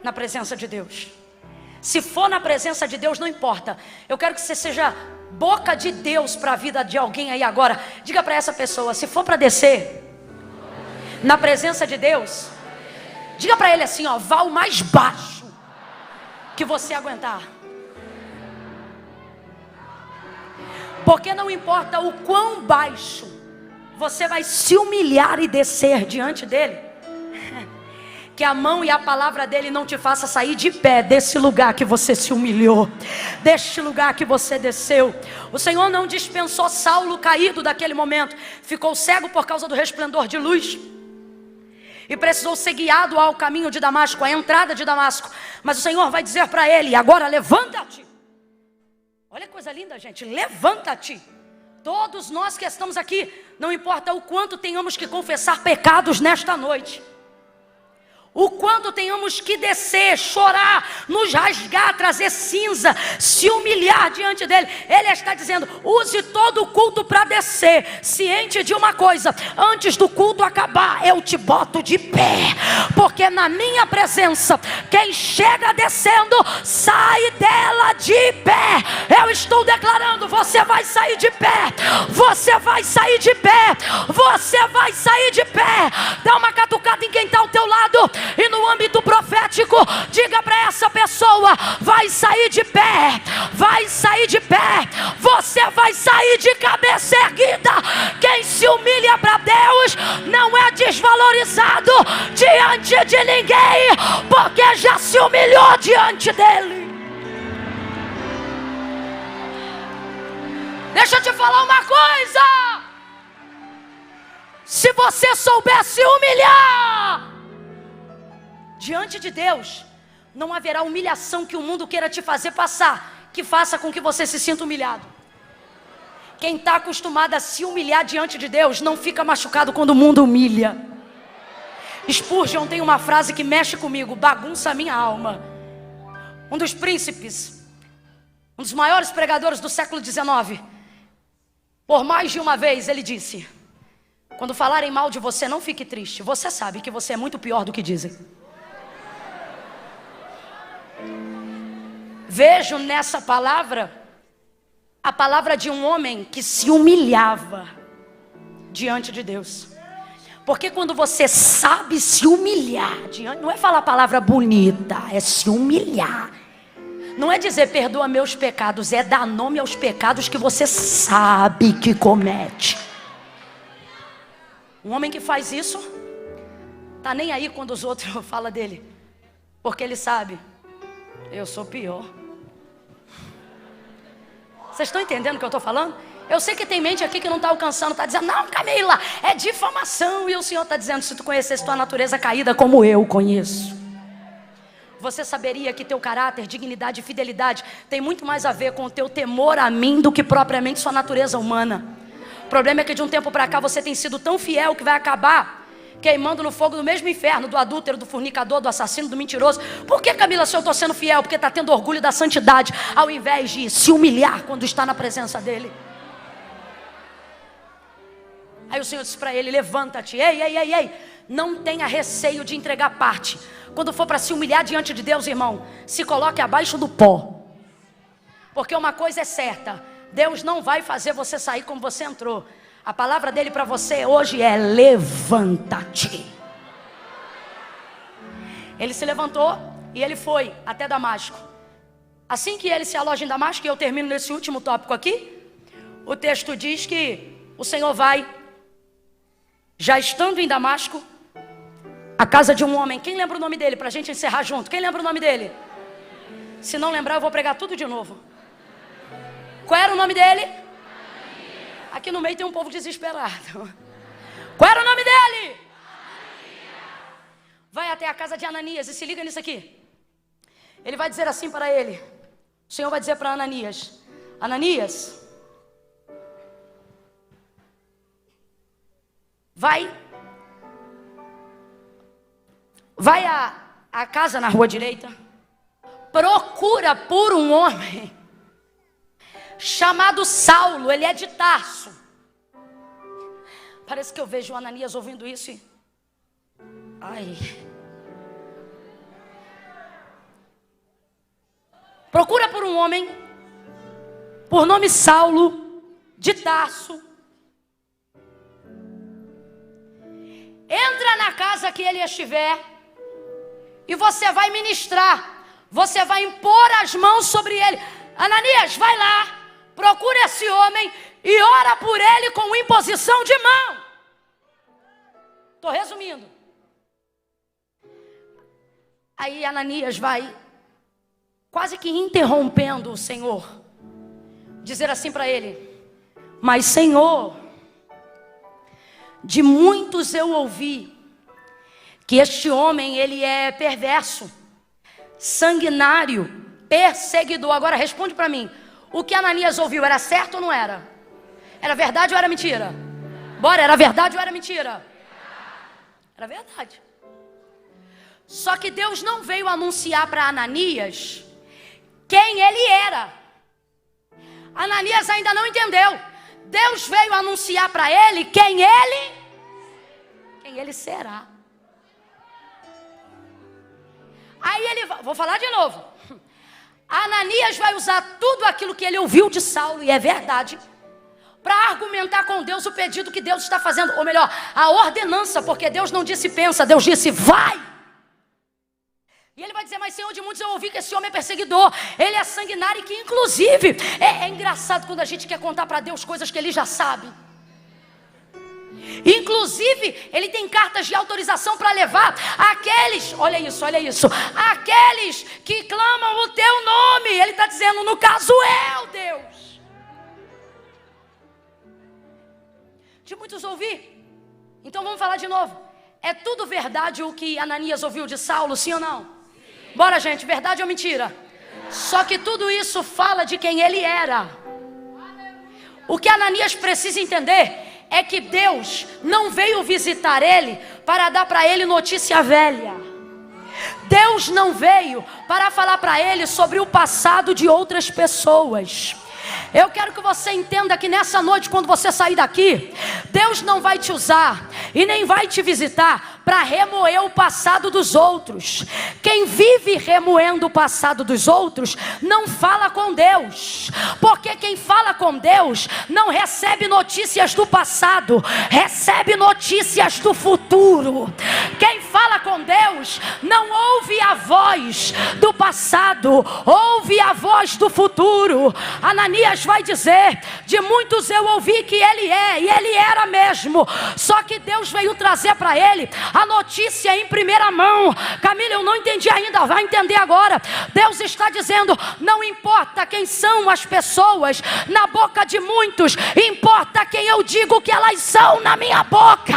na presença de Deus. Se for na presença de Deus, não importa. Eu quero que você seja boca de Deus para a vida de alguém aí agora. Diga para essa pessoa, se for para descer na presença de Deus, diga para ele assim, vá o mais baixo que você aguentar. Porque não importa o quão baixo você vai se humilhar e descer diante dele, que a mão e a palavra dele não te faça sair de pé desse lugar que você se humilhou, deste lugar que você desceu. O Senhor não dispensou Saulo caído daquele momento. Ficou cego por causa do resplendor de luz e precisou ser guiado ao caminho de Damasco, à entrada de Damasco. Mas o Senhor vai dizer para ele, agora levanta-te. Olha que coisa linda, gente, levanta-te. Todos nós que estamos aqui, não importa o quanto tenhamos que confessar pecados nesta noite, o quanto tenhamos que descer, chorar, nos rasgar, trazer cinza, se humilhar diante dele, ele está dizendo, use todo o culto para descer, ciente de uma coisa, antes do culto acabar, eu te boto de pé, porque na minha presença, quem chega descendo, sai dela de pé. Eu estou declarando, você vai sair de pé, você vai sair de pé, você vai sair de pé. Dá uma catucada em quem está ao teu lado, e no âmbito profético, diga para essa pessoa, vai sair de pé, vai sair de pé, você vai sair de cabeça erguida. Quem se humilha para Deus não é desvalorizado diante de ninguém, porque já se humilhou diante dele. Deixa eu te falar uma coisa, se você souber se humilhar diante de Deus, não haverá humilhação que o mundo queira te fazer passar, que faça com que você se sinta humilhado. Quem está acostumado a se humilhar diante de Deus, não fica machucado quando o mundo humilha. Spurgeon tem uma frase que mexe comigo, bagunça a minha alma. Um dos príncipes, um dos maiores pregadores do século XIX, por mais de uma vez ele disse, quando falarem mal de você, não fique triste, você sabe que você é muito pior do que dizem. Vejo nessa palavra, a palavra de um homem que se humilhava diante de Deus. Porque quando você sabe se humilhar diante, não é falar palavra bonita, é se humilhar. Não é dizer perdoa meus pecados, é dar nome aos pecados que você sabe que comete. Um homem que faz isso, tá nem aí quando os outros falam dele, porque ele sabe, eu sou pior. Vocês estão entendendo o que eu estou falando? Eu sei que tem mente aqui que não está alcançando, está dizendo, não, Camila, é difamação. E o Senhor está dizendo, se tu conhecesse tua natureza caída como eu conheço, você saberia que teu caráter, dignidade e fidelidade tem muito mais a ver com o teu temor a mim do que propriamente sua natureza humana. O problema é que de um tempo para cá você tem sido tão fiel que vai acabar queimando no fogo do mesmo inferno, do adúltero, do fornicador, do assassino, do mentiroso. Por que, Camila, se eu estou sendo fiel? Porque está tendo orgulho da santidade, ao invés de se humilhar quando está na presença dele. Aí o Senhor disse para ele, levanta-te, ei, não tenha receio de entregar parte. Quando for para se humilhar diante de Deus, irmão, se coloque abaixo do pó. Porque uma coisa é certa, Deus não vai fazer você sair como você entrou. A palavra dele para você hoje é: levanta-te. Ele se levantou e ele foi até Damasco. Assim que ele se aloja em Damasco, e eu termino nesse último tópico aqui, o texto diz que o Senhor vai, já estando em Damasco, à casa de um homem. Quem lembra o nome dele, para a gente encerrar junto? Quem lembra o nome dele? Se não lembrar, eu vou pregar tudo de novo. Qual era o nome dele? Aqui no meio tem um povo desesperado. Qual era o nome dele? Vai até a casa de Ananias e se liga nisso aqui. Ele vai dizer assim para ele. O Senhor vai dizer para Ananias: Ananias, vai à casa na rua direita, procura por um homem chamado Saulo, ele é de Tarso. Parece que eu vejo o Ananias ouvindo isso e... ai. Procura por um homem por nome Saulo, de Tarso. Entra na casa que ele estiver e você vai ministrar. Você vai impor as mãos sobre ele. Ananias, vai lá, procura esse homem e ora por ele com imposição de mão. Estou resumindo. Aí Ananias vai, quase que interrompendo o Senhor, dizer assim para ele: mas Senhor, de muitos eu ouvi que este homem ele é perverso, sanguinário, perseguidor. Agora responde para mim, o que Ananias ouviu era certo ou não era? Era verdade ou era mentira? Bora, era verdade ou era mentira? Era verdade. Só que Deus não veio anunciar para Ananias quem ele era. Ananias ainda não entendeu. Deus veio anunciar para ele quem ele será. Aí ele, vou falar de novo. Ananias vai usar tudo aquilo que ele ouviu de Saulo, e é verdade, para argumentar com Deus o pedido que Deus está fazendo. Ou melhor, a ordenança, porque Deus não disse pensa, Deus disse vai. E ele vai dizer: mas Senhor, de muitos eu ouvi que esse homem é perseguidor, ele é sanguinário, e que inclusive, é engraçado quando a gente quer contar para Deus coisas que ele já sabe. Inclusive, ele tem cartas de autorização para levar aqueles, olha isso, aqueles que clamam o teu nome. Ele está dizendo, no caso eu, Deus. De muitos ouvi. Então vamos falar de novo. É tudo verdade o que Ananias ouviu de Saulo, sim ou não? Bora, gente, verdade ou mentira? Só que tudo isso fala de quem ele era. O que Ananias precisa entender é que Deus não veio visitar ele para dar para ele notícia velha. Deus não veio para falar para ele sobre o passado de outras pessoas. Eu quero que você entenda que nessa noite, quando você sair daqui, Deus não vai te usar e nem vai te visitar para remoer o passado dos outros. Quem vive remoendo o passado dos outros não fala com Deus, porque quem fala com Deus não recebe notícias do passado, recebe notícias do futuro. Quem fala com Deus não ouve a voz do passado, ouve a voz do futuro. Ananias vai dizer, de muitos eu ouvi que ele é, e ele era mesmo, só que Deus veio trazer para ele a notícia em primeira mão. Camila, eu não entendi ainda, vai entender agora. Deus está dizendo, não importa quem são as pessoas na boca de muitos, importa quem eu digo que elas são na minha boca,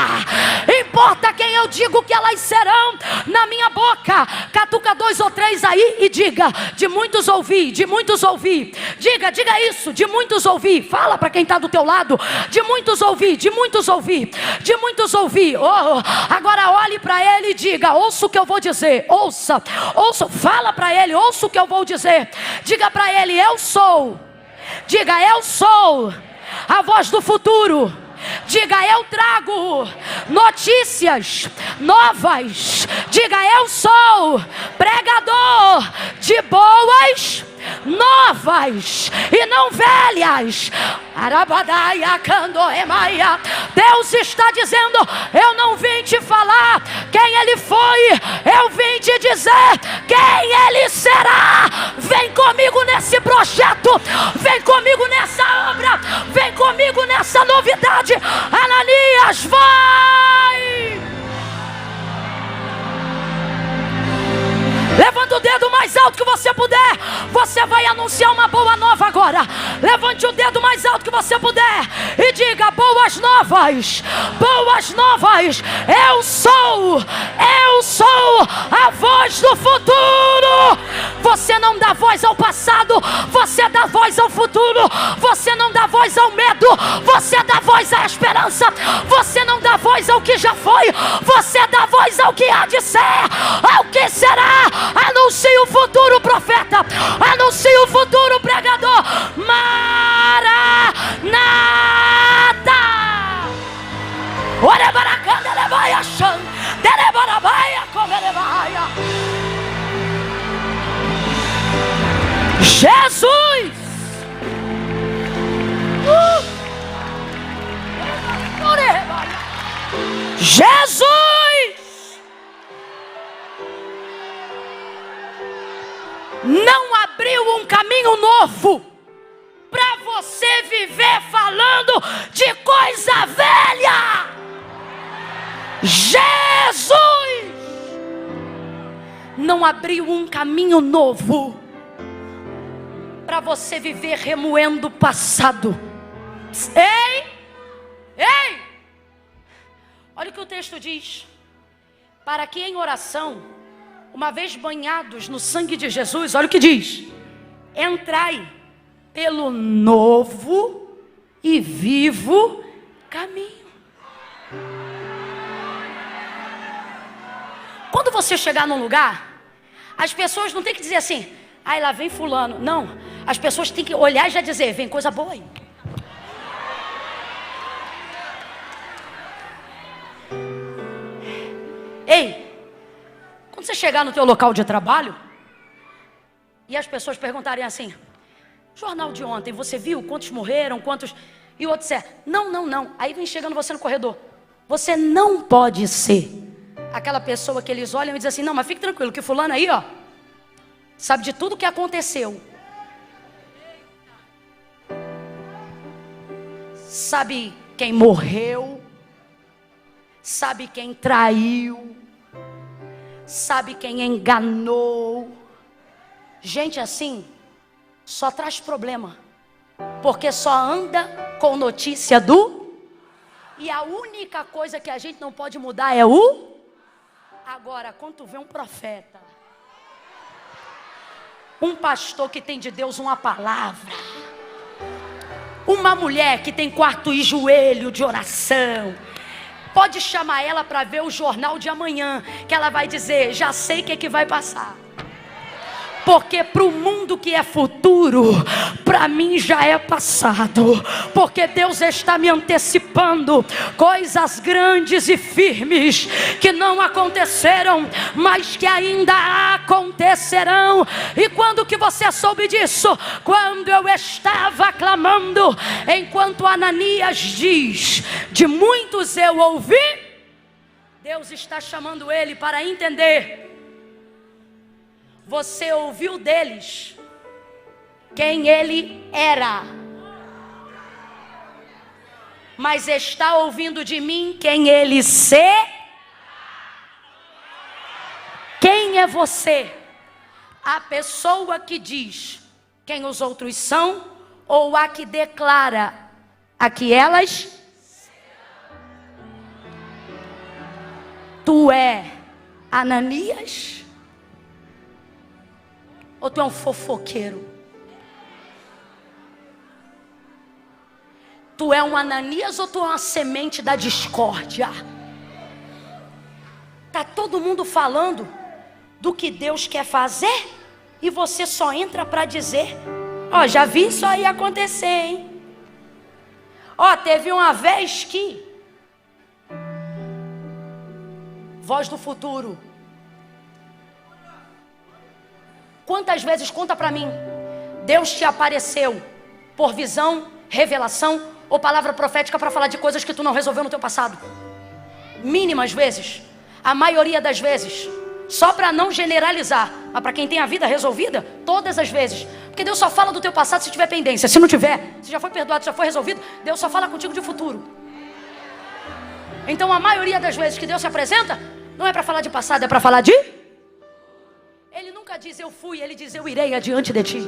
importa quem eu digo que elas serão na minha boca. Catuca 2 ou 3 aí e diga, de muitos ouvi, de muitos ouvi. Diga isso, de muitos ouvi. Fala para quem está do teu lado, de muitos ouvi, de muitos ouvi, de muitos ouvi. Oh, agora olhe para ele e diga, ouça o que eu vou dizer, ouça, fala para ele, ouça o que eu vou dizer. Diga para ele, eu sou. Diga, eu sou a voz do futuro. Diga, eu trago notícias novas. Diga, eu sou pregador de boas novas e não velhas. Deus está dizendo: eu não vim te falar quem Ele foi, eu vim te dizer quem Ele será. Vem comigo nesse projeto, vem comigo nessa obra, vem comigo nessa novidade. Ananias, vai! Levanta o dedo mais alto que você puder. Você vai anunciar uma boa nova agora. Levante o dedo mais alto que você puder e diga: boas novas, boas novas. Eu sou a voz do futuro. Você não dá voz ao passado, você dá voz ao futuro. Você não dá voz ao medo, você dá voz à esperança. Você não dá voz ao que já foi, você dá voz ao que há de ser, ao que será. Anuncie o futuro, profeta. Anuncie o futuro, pregador. Maranata. Ore baracanda levaia chan. Dele barabaia comerebaia. Jesus. Jesus. Não abriu um caminho novo para você viver falando de coisa velha. Jesus não abriu um caminho novo para você viver remoendo o passado. Ei! Olha o que o texto diz: para que em oração, uma vez banhados no sangue de Jesus, olha o que diz: entrai pelo novo e vivo caminho. Quando você chegar num lugar, as pessoas não têm que dizer assim: ai, lá vem fulano. Não, as pessoas têm que olhar e já dizer: vem coisa boa aí. Ei, quando você chegar no teu local de trabalho e as pessoas perguntarem assim: jornal de ontem, você viu quantos morreram, quantos... E o outro disser: não. Aí vem chegando você no corredor. Você não pode ser aquela pessoa que eles olham e dizem assim: não, mas fique tranquilo, que fulano aí, ó, sabe de tudo que aconteceu. Sabe quem morreu, sabe quem traiu, sabe quem enganou. Gente assim só traz problema, porque só anda com notícia do... E a única coisa que a gente não pode mudar é o... Agora, quando tu vê um profeta, um pastor que tem de Deus uma palavra, uma mulher que tem quarto e joelho de oração, pode chamar ela para ver o jornal de amanhã, que ela vai dizer: já sei o que vai passar. Porque para o mundo que é futuro, para mim já é passado. Porque Deus está me antecipando coisas grandes e firmes que não aconteceram, mas que ainda acontecerão. E quando que você soube disso? Quando eu estava clamando, enquanto Ananias diz: de muitos eu ouvi. Deus está chamando ele para entender. Você ouviu deles quem ele era, mas está ouvindo de mim quem ele Quem é você? A pessoa que diz quem os outros são, ou a que declara a que elas? Tu é Ananias? Ou tu é um fofoqueiro? Tu é um Ananias ou tu é uma semente da discórdia? Tá todo mundo falando do que Deus quer fazer e você só entra para dizer: ó, já vi isso aí acontecer, hein? Ó, teve uma vez que... Voz do futuro. Quantas vezes, conta para mim, Deus te apareceu por visão, revelação ou palavra profética para falar de coisas que tu não resolveu no teu passado. Mínimas vezes, a maioria das vezes, só para não generalizar, mas para quem tem a vida resolvida, todas as vezes. Porque Deus só fala do teu passado se tiver pendência. Se não tiver, se já foi perdoado, se já foi resolvido, Deus só fala contigo de futuro. Então a maioria das vezes que Deus se apresenta, não é para falar de passado, é para falar de... Ele nunca diz eu fui, ele diz eu irei adiante de ti.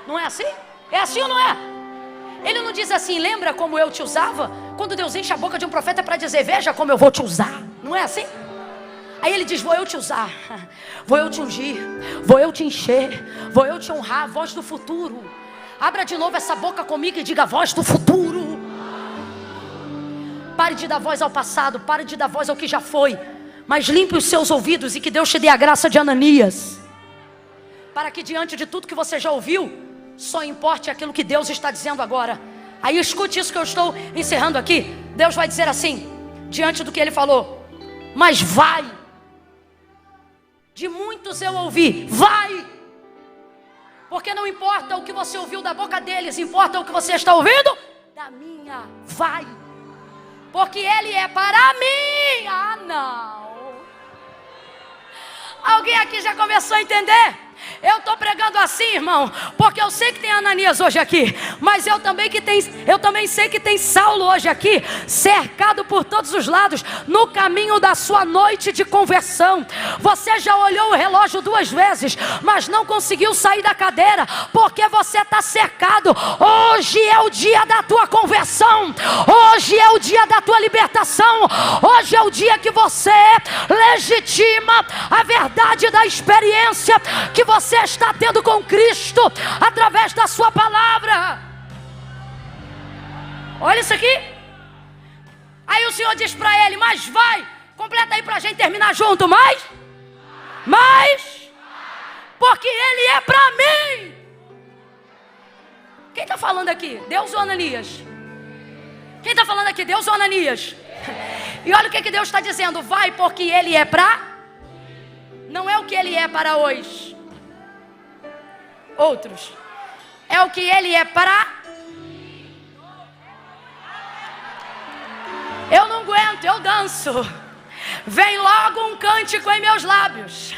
Não é assim? É assim ou não é? Ele não diz assim, lembra como eu te usava? Quando Deus enche a boca de um profeta para dizer, veja como eu vou te usar. Não é assim? Aí ele diz, vou eu te usar, vou eu te ungir, vou eu te encher, vou eu te honrar, voz do futuro. Abra de novo essa boca comigo e diga, voz do futuro. Pare de dar voz ao passado, pare de dar voz ao que já foi, mas limpe os seus ouvidos e que Deus te dê a graça de Ananias, para que diante de tudo que você já ouviu, só importe aquilo que Deus está dizendo agora. Aí escute isso que eu estou encerrando aqui. Deus vai dizer assim, diante do que ele falou, mas vai. De muitos eu ouvi, vai. Porque não importa o que você ouviu da boca deles, importa o que você está ouvindo da minha, vai. Porque ele é para mim. Ah, não. Alguém aqui já começou a entender? Eu estou pregando assim, irmão, porque eu sei que tem Ananias hoje aqui, mas eu também sei que tem Saulo hoje aqui, cercado por todos os lados, no caminho da sua noite de conversão. Você já olhou o relógio 2 vezes, mas não conseguiu sair da cadeira, porque você está cercado. Hoje é o dia da tua conversão, hoje é o dia da tua libertação, hoje é o dia que você legitima a verdade da experiência que você está tendo com Cristo através da sua palavra. Olha isso aqui. Aí o Senhor diz para ele, mas vai, completa aí para a gente terminar junto, mas, porque ele é para mim. Quem está falando aqui? Deus ou Ananias? Quem está falando aqui? Deus ou Ananias? E olha o que Deus está dizendo, vai porque ele é para... Não é o que ele é para hoje, outros, é o que ele é para... Eu não aguento, eu danço. Vem logo um cântico em meus lábios.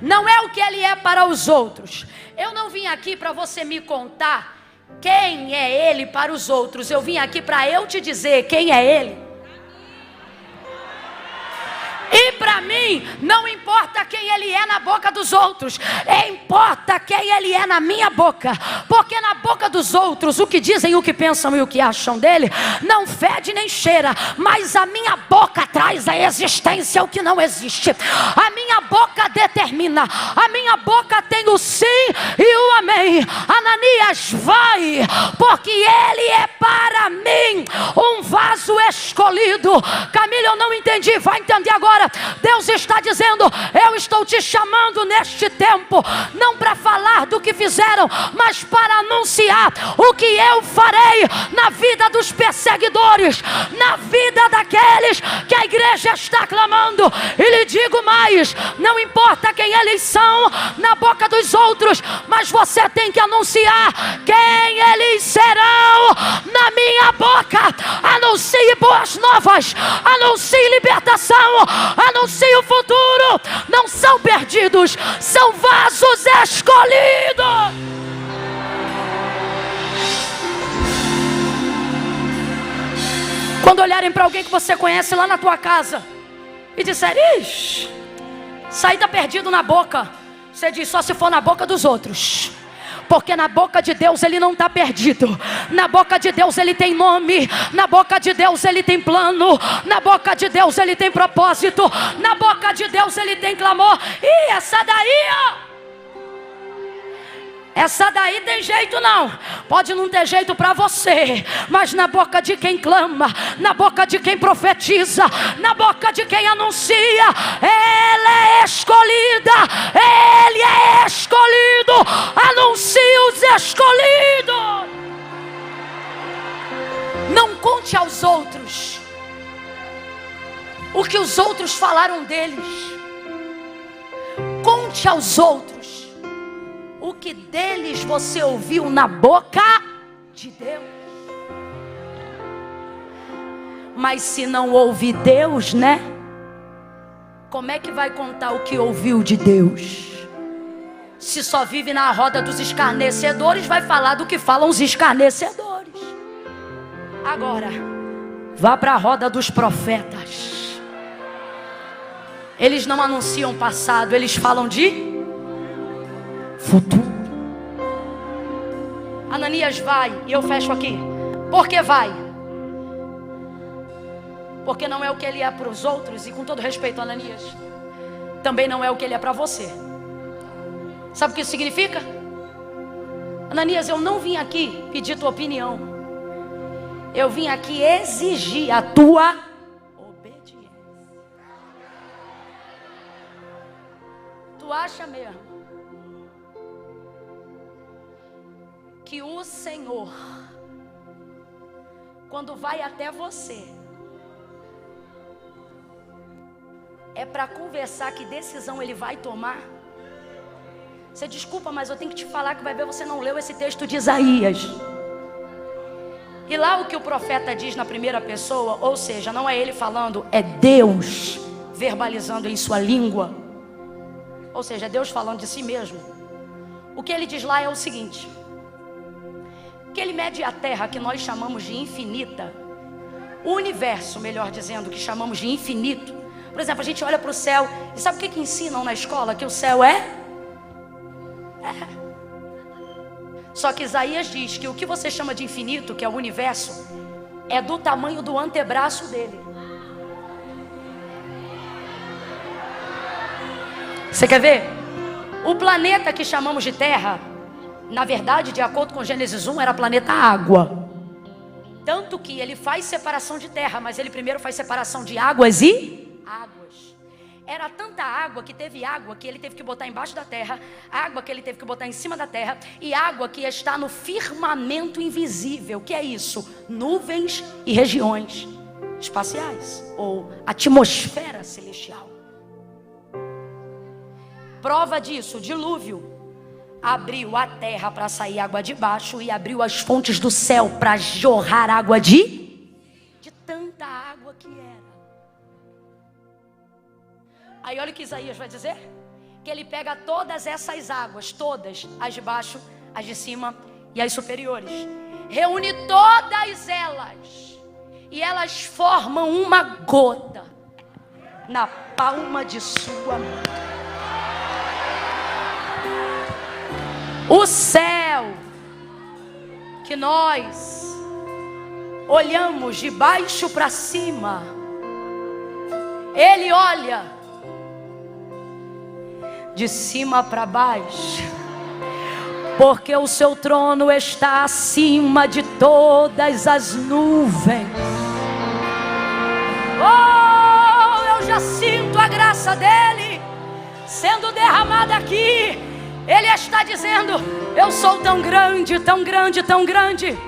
Não é o que ele é para os outros. Eu não vim aqui para você me contar quem é ele para os outros. Eu vim aqui para eu te dizer quem é ele. E para mim, não importa quem ele é na boca dos outros, importa quem ele é na minha boca. Porque na boca dos outros, o que dizem, o que pensam e o que acham dele, não fede nem cheira. Mas a minha boca traz à existência o que não existe. A minha boca determina, a minha boca tem o sim e o amém. Ananias, vai, porque ele é para mim um vaso escolhido. Camila, eu não entendi, vai entender agora. Deus está dizendo, eu estou te chamando neste tempo, não para falar do que fizeram, mas para anunciar o que eu farei na vida dos perseguidores, na vida daqueles que a igreja está clamando. E lhe digo mais, não importa quem eles são na boca dos outros, mas você tem que anunciar quem eles serão na minha boca. Anuncie boas novas, anuncie libertação, anuncie o futuro. Não são perdidos, são vasos escolhidos. Quando olharem para alguém que você conhece lá na tua casa e disserem, ixi, saída perdido na boca, você diz, só se for na boca dos outros. Porque na boca de Deus ele não está perdido. Na boca de Deus ele tem nome. Na boca de Deus ele tem plano. Na boca de Deus ele tem propósito. Na boca de Deus ele tem clamor. E essa daí, ó, essa daí tem jeito não. Pode não ter jeito para você, mas na boca de quem clama, na boca de quem profetiza, na boca de quem anuncia, ela é escolhida. Ele é escolhido. Anuncie os escolhidos. Não conte aos outros o que os outros falaram deles. Conte aos outros o que deles você ouviu na boca de Deus. Mas se não ouve Deus, né? Como é que vai contar o que ouviu de Deus? Se só vive na roda dos escarnecedores, vai falar do que falam os escarnecedores. Agora, vá para a roda dos profetas. Eles não anunciam passado, eles falam de futuro. Ananias vai, e eu fecho aqui. Por que vai? Porque não é o que ele é para os outros, e com todo respeito, Ananias, também não é o que ele é para você. Sabe o que isso significa? Ananias, eu não vim aqui pedir tua opinião. Eu vim aqui exigir a tua obediência. Tu acha mesmo que o Senhor, quando vai até você, é para conversar que decisão ele vai tomar? Você desculpa, mas eu tenho que te falar que vai ver, você não leu esse texto de Isaías. E lá o que o profeta diz na primeira pessoa, ou seja, não é ele falando, é Deus verbalizando em sua língua. Ou seja, é Deus falando de si mesmo. O que ele diz lá é o seguinte: que ele mede a terra, que nós chamamos de infinita, o universo, melhor dizendo, que chamamos de infinito. Por exemplo, a gente olha para o céu, e sabe o que ensinam na escola? Que o céu é. Só que Isaías diz que o que você chama de infinito, que é o universo, é do tamanho do antebraço dele. Você quer ver? O planeta que chamamos de Terra, na verdade, de acordo com Gênesis 1, era planeta água. Tanto que ele faz separação de terra, mas ele primeiro faz separação de águas e águas. Era tanta água que teve água que ele teve que botar embaixo da terra, água que ele teve que botar em cima da terra, e água que está no firmamento invisível. O que é isso? Nuvens e regiões espaciais, ou atmosfera celestial. Prova disso, o dilúvio abriu a terra para sair água de baixo e abriu as fontes do céu para jorrar água de tanta água que era. Aí olha o que Isaías vai dizer, que ele pega todas essas águas, todas, as de baixo, as de cima e as superiores, reúne todas elas, e elas formam uma gota na palma de sua mão. O céu que nós olhamos de baixo para cima, ele olha de cima para baixo, porque o seu trono está acima de todas as nuvens. Oh, eu já sinto a graça dele sendo derramada aqui. Ele está dizendo: eu sou tão grande, tão grande, tão grande,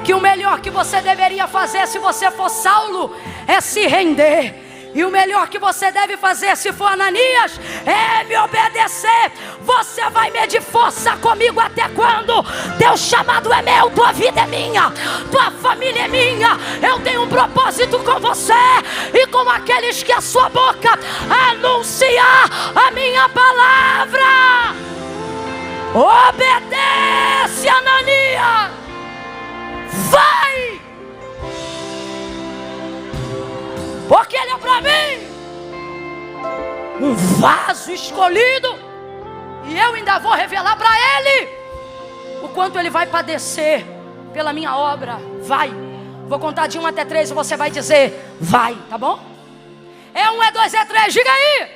que o melhor que você deveria fazer se você for Saulo é se render. E o melhor que você deve fazer se for Ananias é me obedecer. Você vai medir força comigo até quando? Teu chamado é meu, tua vida é minha, tua família é minha. Eu tenho um propósito com você e com aqueles que a sua boca anunciar a minha palavra. Obedece, Ananias. Vai! Porque ele é para mim um vaso escolhido, e eu ainda vou revelar para ele o quanto ele vai padecer pela minha obra. Vai, vou contar de 1 até 3 e você vai dizer vai, tá bom? É 1, é 2, é 3, diga aí.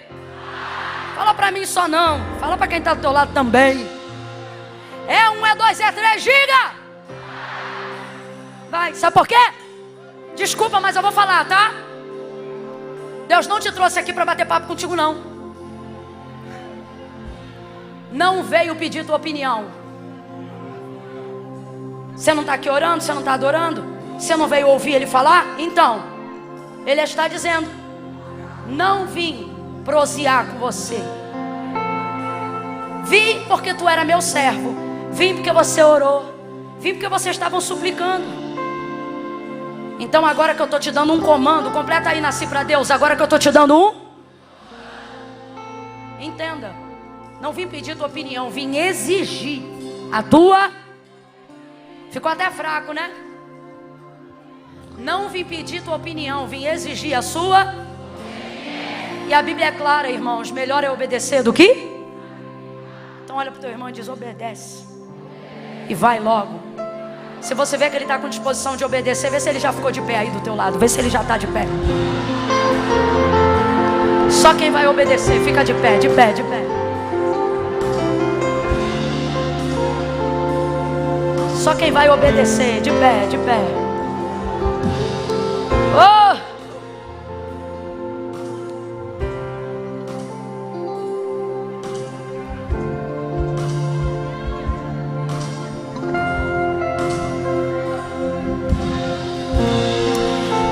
Fala para mim só não, fala para quem está do teu lado também. É 1, é 2, é 3, diga. Vai, sabe por quê? Desculpa, mas eu vou falar, tá? Deus não te trouxe aqui para bater papo contigo, não. Não veio pedir tua opinião. Você não está aqui orando? Você não está adorando? Você não veio ouvir ele falar? Então, ele está dizendo: não vim prosear com você, Vim porque tu era meu servo. Vim porque você orou. Vim porque vocês estavam suplicando. Então agora que eu estou te dando um comando, completa aí, nasci para Deus. Agora que eu estou te dando um, entenda, não vim pedir tua opinião, vim exigir a tua. Ficou até fraco, né? Não vim pedir tua opinião, vim exigir a sua. E a Bíblia é clara, irmãos, melhor é obedecer do que? Então olha para o teu irmão e diz: obedece e vai logo. Se você vê que ele está com disposição de obedecer, vê se ele já ficou de pé aí do teu lado. Vê se ele já está de pé. Só quem vai obedecer, fica de pé, de pé, de pé. Só quem vai obedecer, de pé, de pé. Oh!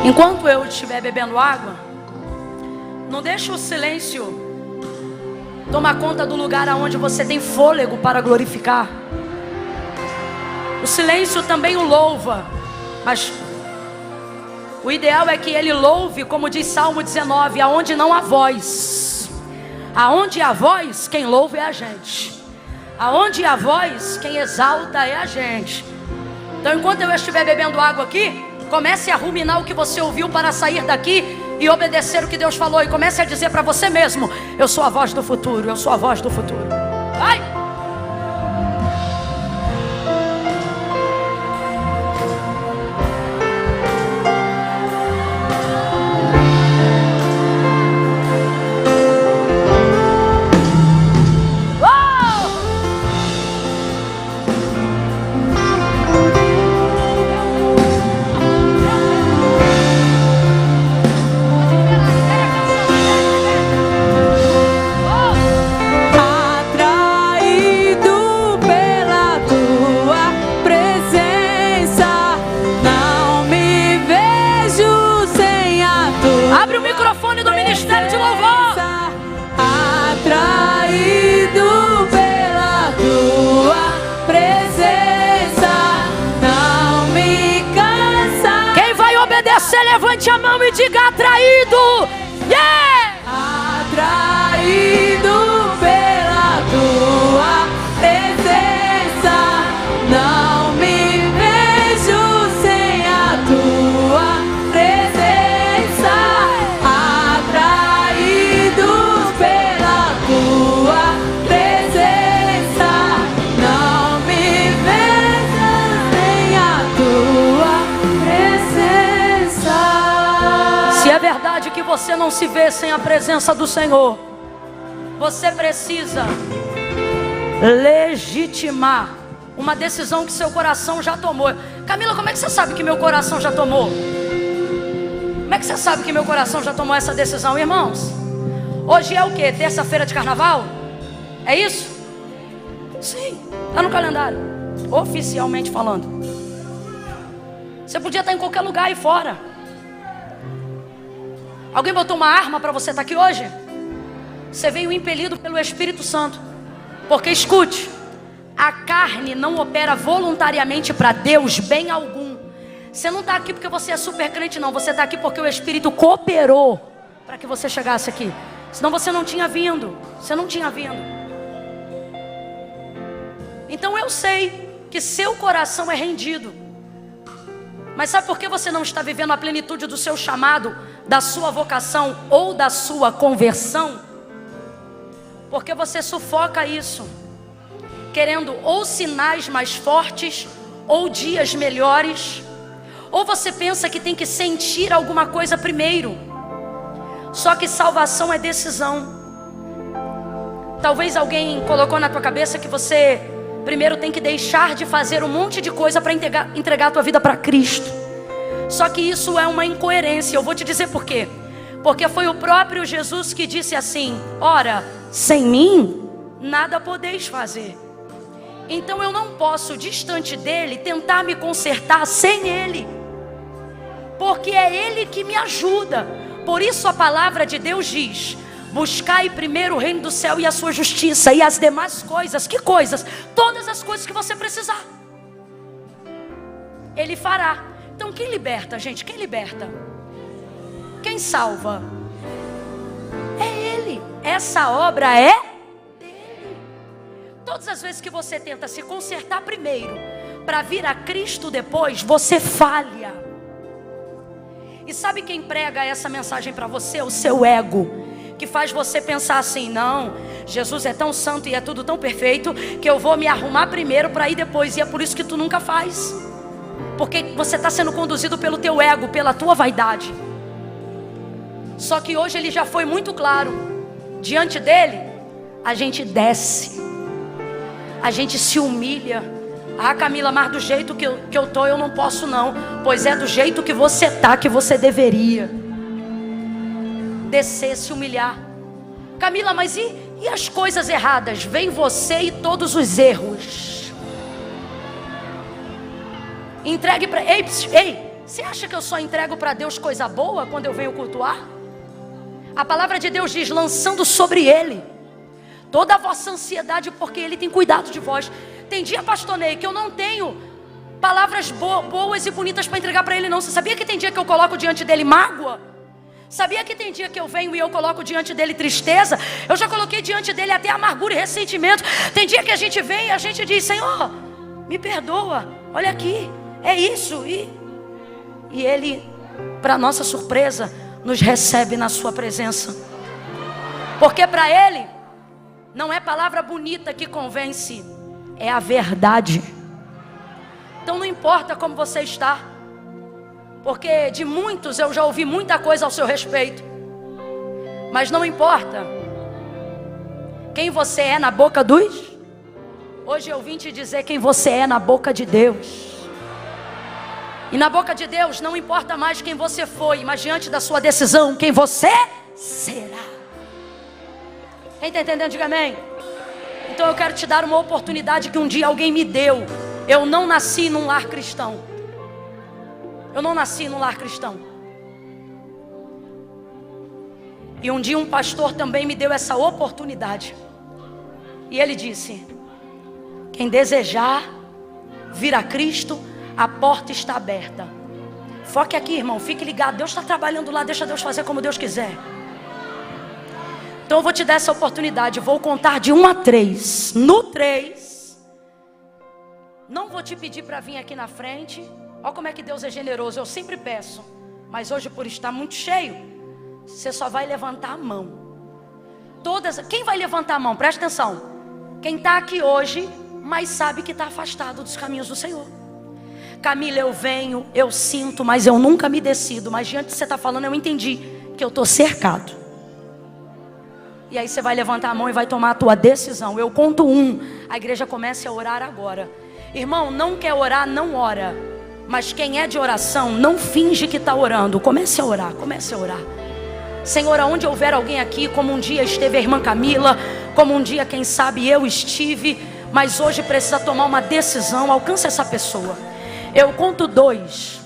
Enquanto eu estiver bebendo água, não deixe o silêncio tomar conta do lugar aonde você tem fôlego para glorificar. O silêncio também o louva, mas o ideal é que ele louve, como diz Salmo 19, aonde não há voz. Aonde há voz, quem louva é a gente. Aonde há voz, quem exalta é a gente. Então enquanto eu estiver bebendo água aqui, comece a ruminar o que você ouviu para sair daqui e obedecer o que Deus falou. E comece a dizer para você mesmo: eu sou a voz do futuro, eu sou a voz do futuro. Vai! Levante a mão e diga: atraído. Yeah! Atraído pela tua presença, não me vejo sem a tua presença. Atraído pela tua presença, não me vejo sem a tua presença. Se é verdade que você não se vê sem a presença do Senhor, você precisa legitimar uma decisão que seu coração já tomou. Camila, como é que você sabe que meu coração já tomou? Como é que você sabe que meu coração já tomou essa decisão, irmãos? Hoje é o quê? Terça-feira de carnaval? É isso? Sim, está no calendário, oficialmente falando. Você podia estar em qualquer lugar aí fora. Alguém botou uma arma para você estar aqui hoje? Você veio impelido pelo Espírito Santo. Porque escute, a carne não opera voluntariamente para Deus bem algum. Você não está aqui porque você é super crente, não. Você está aqui porque o Espírito cooperou para que você chegasse aqui. Senão você não tinha vindo. Você não tinha vindo. Então eu sei que seu coração é rendido. Mas sabe por que você não está vivendo a plenitude do seu chamado, da sua vocação ou da sua conversão? Porque você sufoca isso, querendo ou sinais mais fortes, ou dias melhores, ou você pensa que tem que sentir alguma coisa primeiro. Só que salvação é decisão. Talvez alguém colocou na tua cabeça que você primeiro tem que deixar de fazer um monte de coisa para entregar a tua vida para Cristo. Só que isso é uma incoerência. Eu vou te dizer por quê. Porque foi o próprio Jesus que disse assim: ora, sem mim nada podeis fazer. Então eu não posso, distante dele, tentar me consertar sem ele, porque é ele que me ajuda. Por isso a palavra de Deus diz: Buscai primeiro o reino do céu e a sua justiça, e as demais coisas. Que coisas? Todas as coisas que você precisar, Ele fará. Então quem liberta, gente? Quem liberta? Quem salva? É Ele. Essa obra é dele. Todas as vezes que você tenta se consertar primeiro para vir a Cristo depois, você falha. E sabe quem prega essa mensagem para você? O seu ego, que faz você pensar assim: não, Jesus é tão santo e é tudo tão perfeito que eu vou me arrumar primeiro para ir depois. E é por isso que tu nunca faz, porque você está sendo conduzido pelo teu ego, pela tua vaidade. Só que hoje Ele já foi muito claro. Diante dele, a gente desce, a gente se humilha. Ah, Camila, mas do jeito que eu tô, eu não posso não. Pois é do jeito que você tá que você deveria descer, se humilhar. Camila, mas e as coisas erradas? Vem você e todos os erros. Entregue para... Ei, você acha que eu só entrego para Deus coisa boa quando eu venho cultuar? A palavra de Deus diz: lançando sobre Ele toda a vossa ansiedade, porque Ele tem cuidado de vós. Tem dia, pastor Ney, que eu não tenho palavras boas e bonitas para entregar para Ele não. Você sabia que tem dia que eu coloco diante dEle mágoa? Sabia que tem dia que eu venho e eu coloco diante dEle tristeza? Eu já coloquei diante dEle até amargura e ressentimento. Tem dia que a gente vem e a gente diz: Senhor, me perdoa, olha aqui, é isso. E Ele, para nossa surpresa, nos recebe na sua presença. Porque para Ele não é palavra bonita que convence, é a verdade. Então não importa como você está, porque de muitos eu já ouvi muita coisa ao seu respeito, mas não importa quem você é na boca dos... Hoje eu vim te dizer quem você é na boca de Deus. E na boca de Deus não importa mais quem você foi, mas diante da sua decisão, quem você será. Quem está entendendo, diga amém. Então eu quero te dar uma oportunidade que um dia alguém me deu. Eu não nasci num lar cristão. Eu não nasci num lar cristão. E um dia um pastor também me deu essa oportunidade. E ele disse: quem desejar vir a Cristo, a porta está aberta. Foque aqui, irmão, fique ligado. Deus está trabalhando lá, deixa Deus fazer como Deus quiser. Então eu vou te dar essa oportunidade. Vou contar de 1 a 3. No 3, não vou te pedir para vir aqui na frente. Olha como é que Deus é generoso. Eu sempre peço, mas hoje, por estar muito cheio, você só vai levantar a mão. Quem vai levantar a mão? Presta atenção. Quem está aqui hoje, mas sabe que está afastado dos caminhos do Senhor. Camila, eu venho, eu sinto, mas eu nunca me decido. Mas diante do que você está falando, eu entendi que eu estou cercado. E aí você vai levantar a mão e vai tomar a tua decisão. Eu conto 1, a igreja começa a orar agora. Irmão, não quer orar, não ora. Mas quem é de oração, não finge que está orando. Comece a orar, comece a orar. Senhor, aonde houver alguém aqui, como um dia esteve a irmã Camila, como um dia, quem sabe, eu estive, mas hoje precisa tomar uma decisão, alcança essa pessoa. Eu conto 2.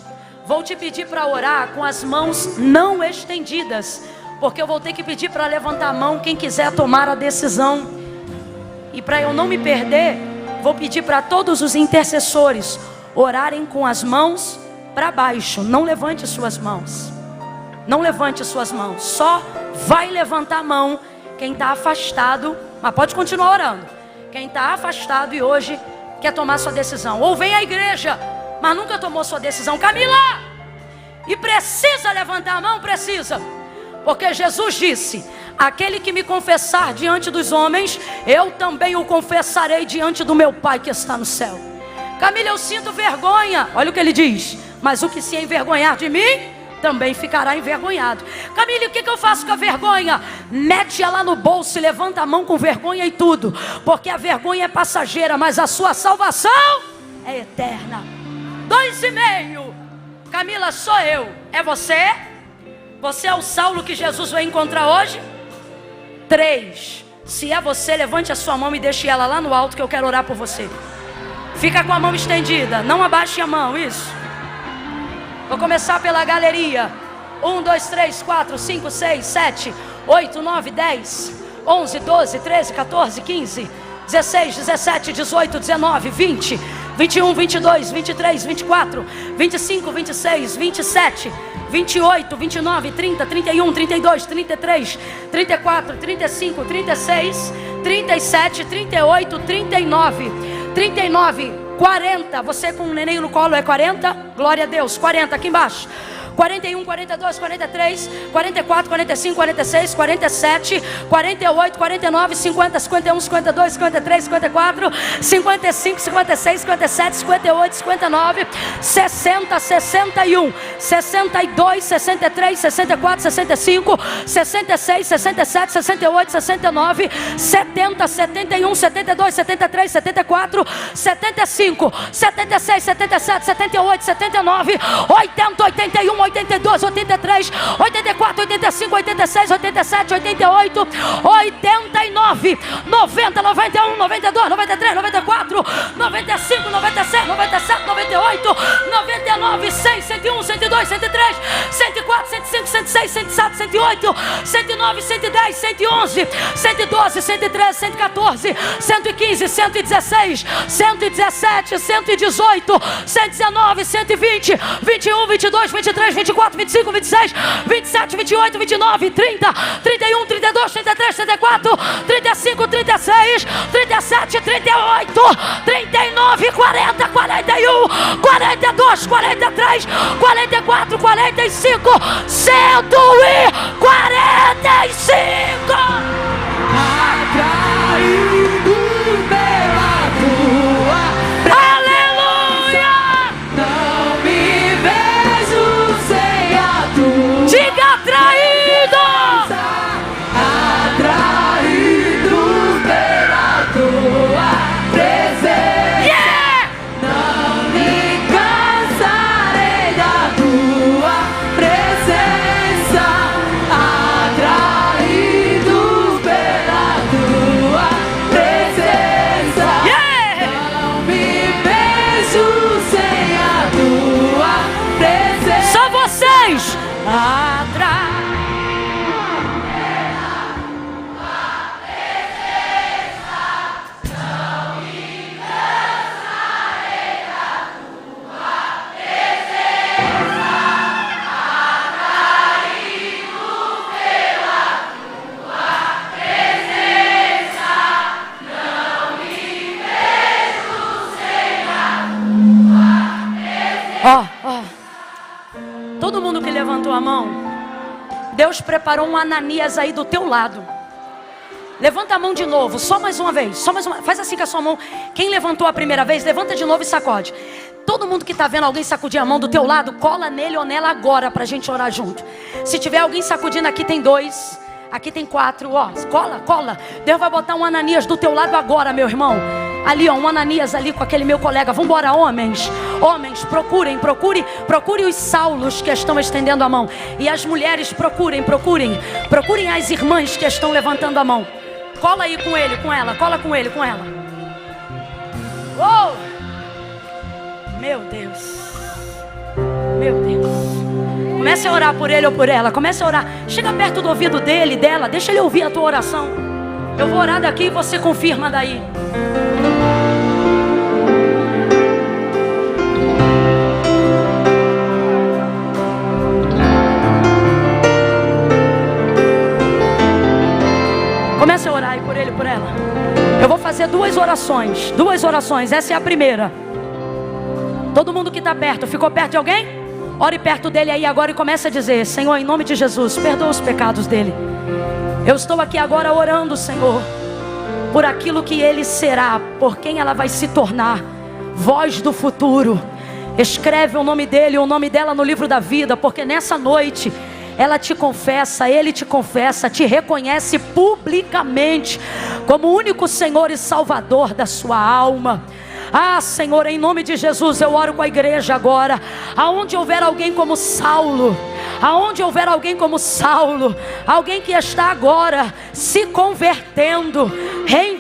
Vou te pedir para orar com as mãos não estendidas, porque eu vou ter que pedir para levantar a mão quem quiser tomar a decisão. E para eu não me perder, vou pedir para todos os intercessores orarem com as mãos para baixo. Não levante suas mãos. Não levante suas mãos. Só vai levantar a mão quem está afastado, mas pode continuar orando. Quem está afastado e hoje quer tomar sua decisão. Ou vem à igreja, mas nunca tomou sua decisão. Camila! E precisa levantar a mão? Precisa. Porque Jesus disse: aquele que me confessar diante dos homens, eu também o confessarei diante do meu Pai que está no céu. Camila, eu sinto vergonha. Olha o que ele diz: mas o que se envergonhar de mim, também ficará envergonhado. Camila, o que eu faço com a vergonha? Mete ela no bolso e levanta a mão com vergonha e tudo. Porque a vergonha é passageira, mas a sua salvação é eterna. 2,5. Camila, sou eu. É você? Você é o Saulo que Jesus vai encontrar hoje? 3. Se é você, levante a sua mão e deixe ela lá no alto, que eu quero orar por você. Fica com a mão estendida, não abaixe a mão, isso. Vou começar pela galeria. 1, 2, 3, 4, 5, 6, 7, 8, 9, 10, 11, 12, 13, 14, 15, 16, 17, 18, 19, 20, 21, 22, 23, 24, 25, 26, 27, 28, 29, 30, 31, 32, 33, 34, 35, 36, 37, 38, 39, 39, 40. Você com um neném no colo é 40? Glória a Deus. 40 aqui embaixo. 41, 42, 43, 44, 45, 46, 47, 48, 49, 50, 51, 52, 53, 54, 55, 56, 57, 58, 59, 60, 61, 62, 63, 64, 65, 66, 67, 68, 69, 70, 71, 72, 73, 74, 75, 76, 77, 78, 79, 80, 81, 82, 83, 84, 85, 86, 87, 88, 89, 90, 91, 92, 93, 94, 95, 96, 97, 98, 99, 100, 101, 102, 103, 104, 105, 106, 107, 108, 109, 110, 111, 112, 113, 114, 115, 116, 117, 118, 119, 120, 21, 22, 23, 24, 25, 26, 27, 28, 29, 30, 31, 32, 33, 34, 35, 36, 37, 38, 39, 40, 41, 42, 43, 44, 45, 145. Atraído pela tua Aleluia! não me vejo sem a tua Diga atraído! atraído pela tua presença. Yeah! Não me cansarei da tua presença. Atraído pela tua presença. Yeah! Não me vejo sem a tua presença. Só vocês! Atrás. Ó. Todo mundo que levantou a mão, Deus preparou um Ananias aí do teu lado. Levanta a mão de novo, só mais uma vez, só mais uma. Faz assim com a sua mão. Quem levantou a primeira vez, levanta de novo e sacode. Todo mundo que está vendo alguém sacudir a mão do teu lado, cola nele ou nela agora para a gente orar junto. Se tiver alguém sacudindo, aqui tem 2, aqui tem 4, ó, cola. Deus vai botar um Ananias do teu lado agora, meu irmão. Ali, ó, um Ananias ali com aquele meu colega. Vambora, homens, procure os Saulos que estão estendendo a mão. E as mulheres, procurem as irmãs que estão levantando a mão. Cola aí com ele, com ela, cola com ele, com ela. Oh! Meu Deus. Comece a orar por ele ou por ela. Comece a orar. Chega perto do ouvido dele, dela. Deixa ele ouvir a tua oração. Eu vou orar daqui e você confirma daí. Comece a orar aí por ele, por ela. Eu vou fazer duas orações. Essa é a primeira. Todo mundo que está perto, ficou perto de alguém? Ore perto dele aí agora e comece a dizer: Senhor, em nome de Jesus, perdoa os pecados dele. Eu estou aqui agora orando, Senhor, por aquilo que ele será, por quem ela vai se tornar, voz do futuro. Escreve o nome dele e o nome dela no livro da vida, porque nessa noite ela te confessa, ele te confessa, te reconhece publicamente como o único Senhor e Salvador da sua alma. Ah, Senhor, em nome de Jesus, eu oro com a igreja agora. Aonde houver alguém como Saulo, alguém que está agora se convertendo,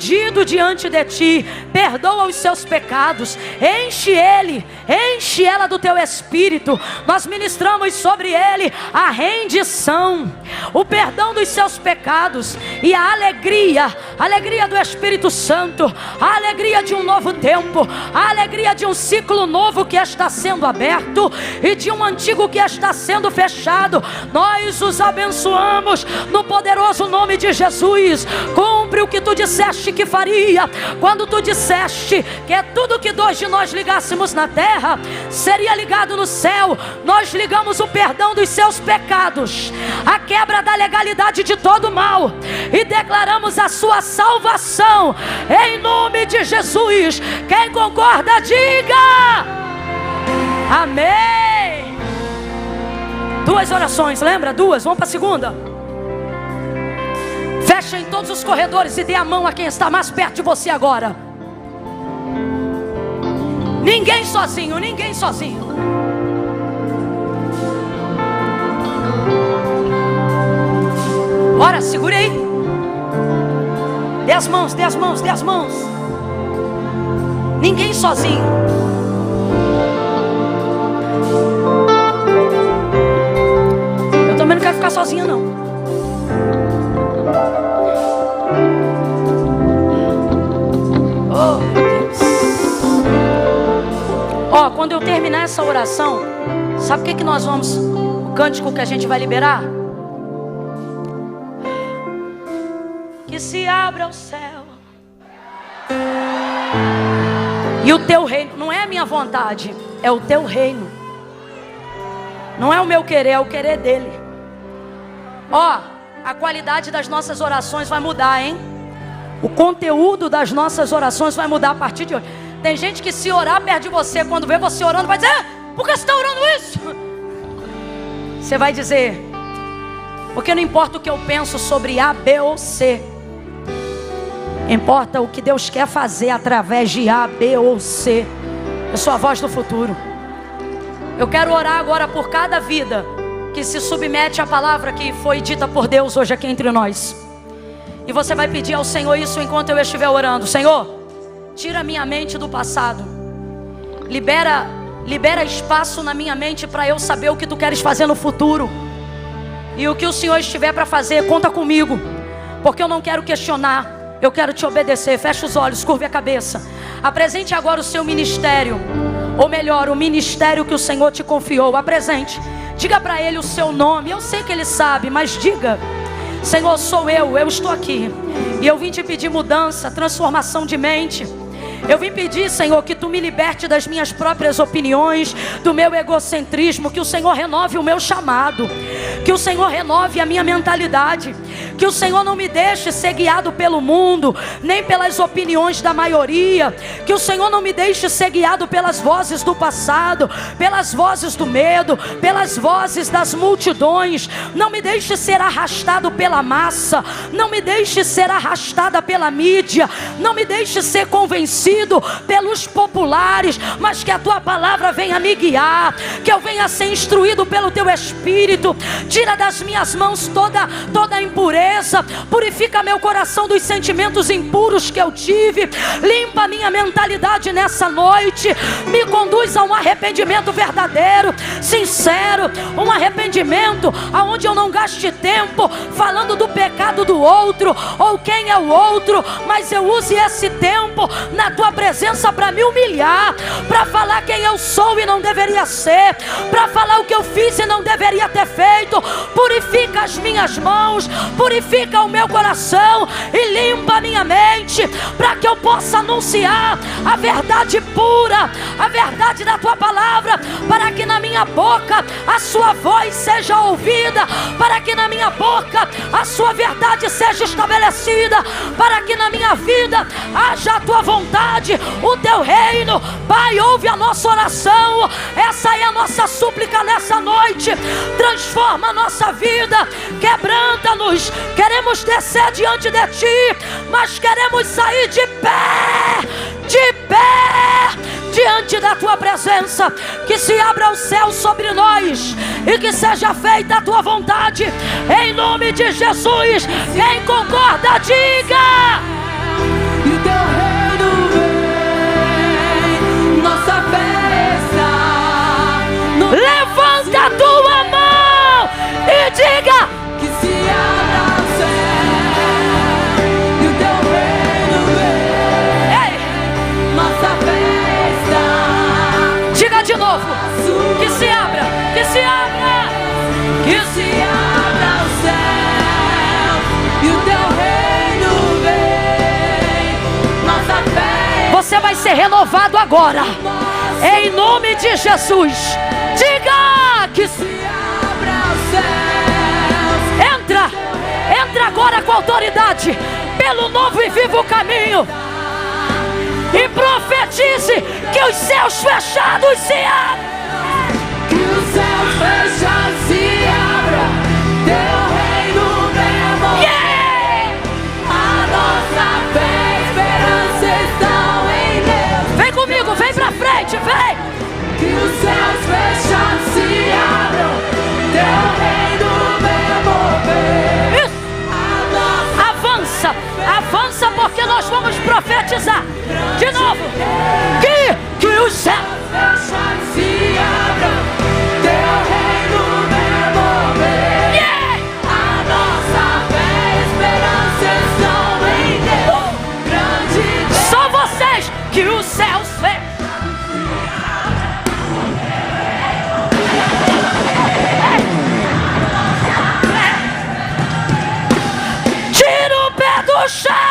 rendido diante de ti. Perdoa os seus pecados, enche ela do teu Espírito. Nós ministramos sobre ele a rendição, o perdão dos seus pecados e a alegria do Espírito Santo, a alegria de um novo tempo, a alegria de um ciclo novo que está sendo aberto e de um antigo que está sendo fechado. Nós os abençoamos no poderoso nome de Jesus. Cumpre o que tu disseste que faria, quando tu disseste que é tudo que dois de nós ligássemos na terra seria ligado no céu. Nós ligamos o perdão dos seus pecados, a quebra da legalidade de todo mal, e declaramos a sua salvação em nome de Jesus. Quem concorda, diga amém. 2 orações, lembra? 2, vamos para a segunda. Feche em todos os corredores e dê a mão a quem está mais perto de você agora. Ninguém sozinho, ninguém sozinho. Bora, segure aí. Dê as mãos, dê as mãos, dê as mãos. Ninguém sozinho. Eu também não quero ficar sozinha, não. Oh, meu Deus. Ó, quando eu terminar essa oração, sabe o que nós vamos, o cântico que a gente vai liberar? Que se abra o céu e o teu reino. Não é a minha vontade, é o teu reino. Não é o meu querer, é o querer dele. Ó, a qualidade das nossas orações vai mudar, hein? O conteúdo das nossas orações vai mudar a partir de hoje. Tem gente que se orar perto de você, quando vê você orando, vai dizer: por que você está orando isso? Você vai dizer: porque não importa o que eu penso sobre A, B ou C, importa o que Deus quer fazer através de A, B ou C. Eu sou a voz do futuro. Eu quero orar agora por cada vida que se submete à palavra que foi dita por Deus hoje aqui entre nós. E você vai pedir ao Senhor isso enquanto eu estiver orando. Senhor, tira minha mente do passado. Libera espaço na minha mente para eu saber o que tu queres fazer no futuro. E o que o Senhor estiver para fazer, conta comigo. Porque eu não quero questionar, eu quero te obedecer. Feche os olhos, curve a cabeça. Apresente agora o seu ministério. Ou melhor, o ministério que o Senhor te confiou. Apresente. Diga para Ele o seu nome. Eu sei que Ele sabe, mas diga: Senhor, sou eu estou aqui. E eu vim te pedir mudança, transformação de mente. Eu vim pedir, Senhor, que tu me liberte das minhas próprias opiniões, do meu egocentrismo, que o Senhor renove o meu chamado, que o Senhor renove a minha mentalidade, que o Senhor não me deixe ser guiado pelo mundo, nem pelas opiniões da maioria, que o Senhor não me deixe ser guiado pelas vozes do passado, pelas vozes do medo, pelas vozes das multidões. Não me deixe ser arrastado pela massa, não me deixe ser arrastada pela mídia, não me deixe ser convencido pelos populares, mas que a tua palavra venha me guiar, que eu venha ser instruído pelo teu Espírito. Tira das minhas mãos toda a impureza, purifica meu coração dos sentimentos impuros que eu tive, limpa a minha mentalidade nessa noite, me conduz a um arrependimento verdadeiro, sincero, um arrependimento aonde eu não gaste tempo falando do pecado do outro, ou quem é o outro, mas eu use esse tempo na tua presença para me humilhar, para falar quem eu sou e não deveria ser, para falar o que eu fiz e não deveria ter feito. Purifica as minhas mãos, purifica o meu coração e limpa a minha mente, para que eu possa anunciar a verdade pura, a verdade da tua palavra, para que na minha boca a sua voz seja ouvida, para que na minha boca a sua verdade seja estabelecida, para que na minha vida haja a tua vontade, o teu reino. Pai, ouve a nossa oração, essa é a nossa súplica nessa noite. Transforma a nossa vida, quebranta-nos. Queremos descer diante de ti, mas queremos sair de pé diante da tua presença. Que se abra o céu sobre nós e que seja feita a tua vontade, em nome de Jesus. Quem concorda, diga De novo. Que se abra, que se abra. Que se abra o céu e o teu reino vem. Nossa fé. Você vai ser renovado agora. Em nome de Jesus. Diga que Se abra o céu. entra agora com autoridade pelo novo e vivo caminho. E profetize que os céus fechados se abrem. Que os céus fechados se abram, teu reino venha. Yeah! A nossa fé e esperança estão em Deus. Vem comigo, vem pra frente, vem. Que os céus fechados se abram, teu reino venha mover. Isso. A nossa Avança, avança, porque nós vamos profetizar. De novo. Que os céus fechados se abram, teu reino venha mover. Yeah! A nossa fé e esperança estão em Deus. Grande Deus. Só vocês que os céus fecham. Tira o pé do chão.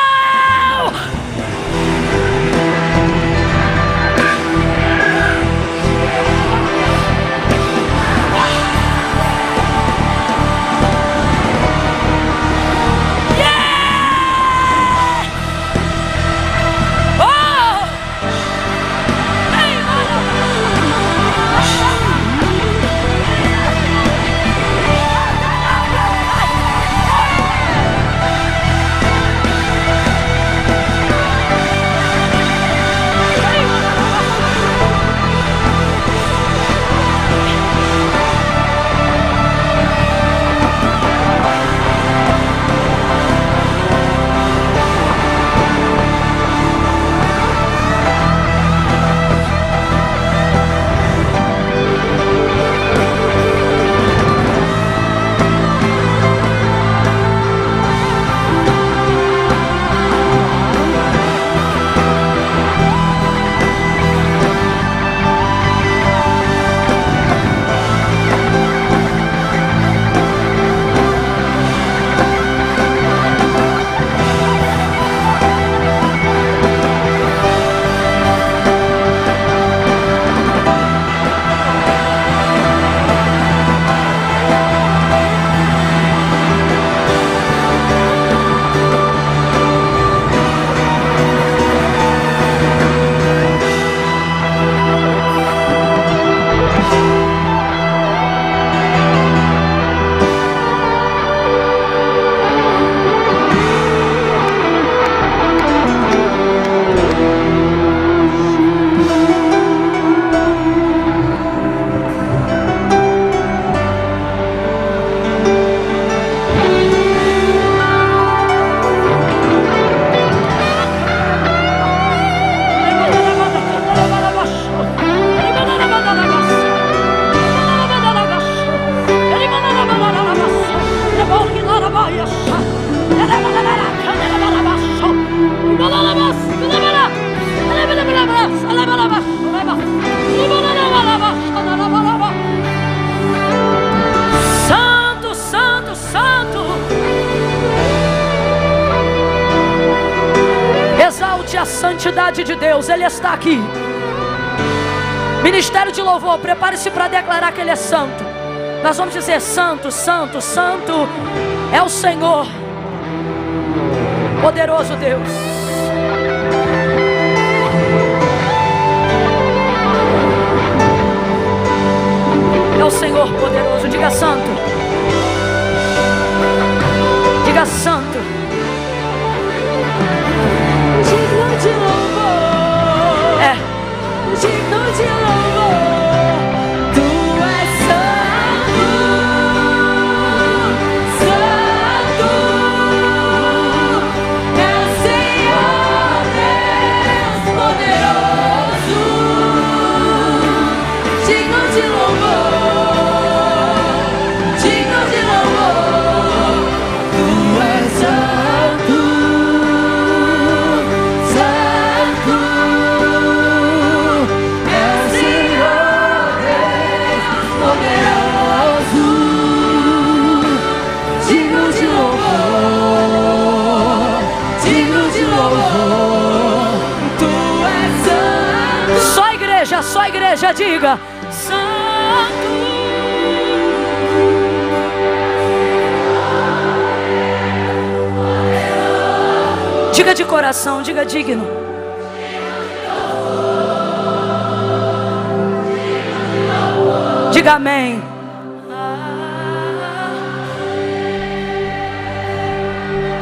Santo, Santo, Santo. Exalte a santidade de Deus, Ele está aqui. Ministério de louvor, prepare-se para declarar que Ele é santo. Nós vamos dizer: Santo, Santo, Santo é o Senhor, poderoso Deus. É o Senhor poderoso. Diga: santo. Diga: santo. Digno de louvor. É. Digno de louvor. Tu és santo. Santo. É o Senhor Deus poderoso. Digno de louvor. Digno de louvor. Tu és santo. diga, Santo. Diga de coração, diga digno. Diga amém.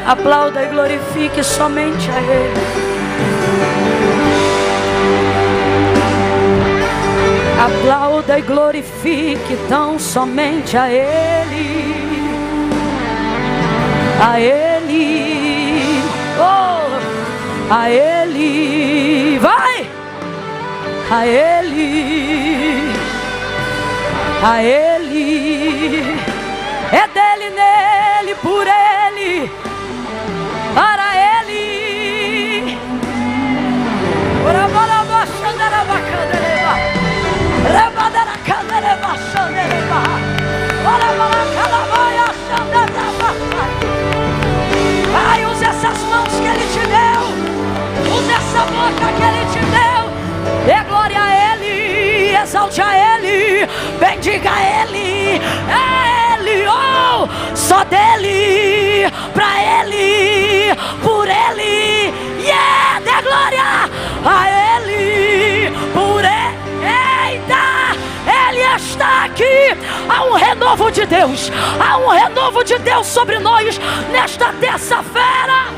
Aplauda e glorifique somente a Ele. Aplauda e glorifique tão somente a Ele. A Ele. Oh, a Ele. Vai! A Ele. A Ele. É dele, nele, por Ele. Para Ele. Pai, use essas mãos que Ele te deu. Use essa boca que Ele te deu. Dê glória a Ele. Exalte a Ele. Bendiga a Ele. É Ele. Oh, só dele. Pra Ele. Por Ele. Yeah, dê glória a Ele. Por Ele. Eita, Ele está aqui. Há um renovo de Deus. Há um renovo de Deus sobre nós nesta terça-feira.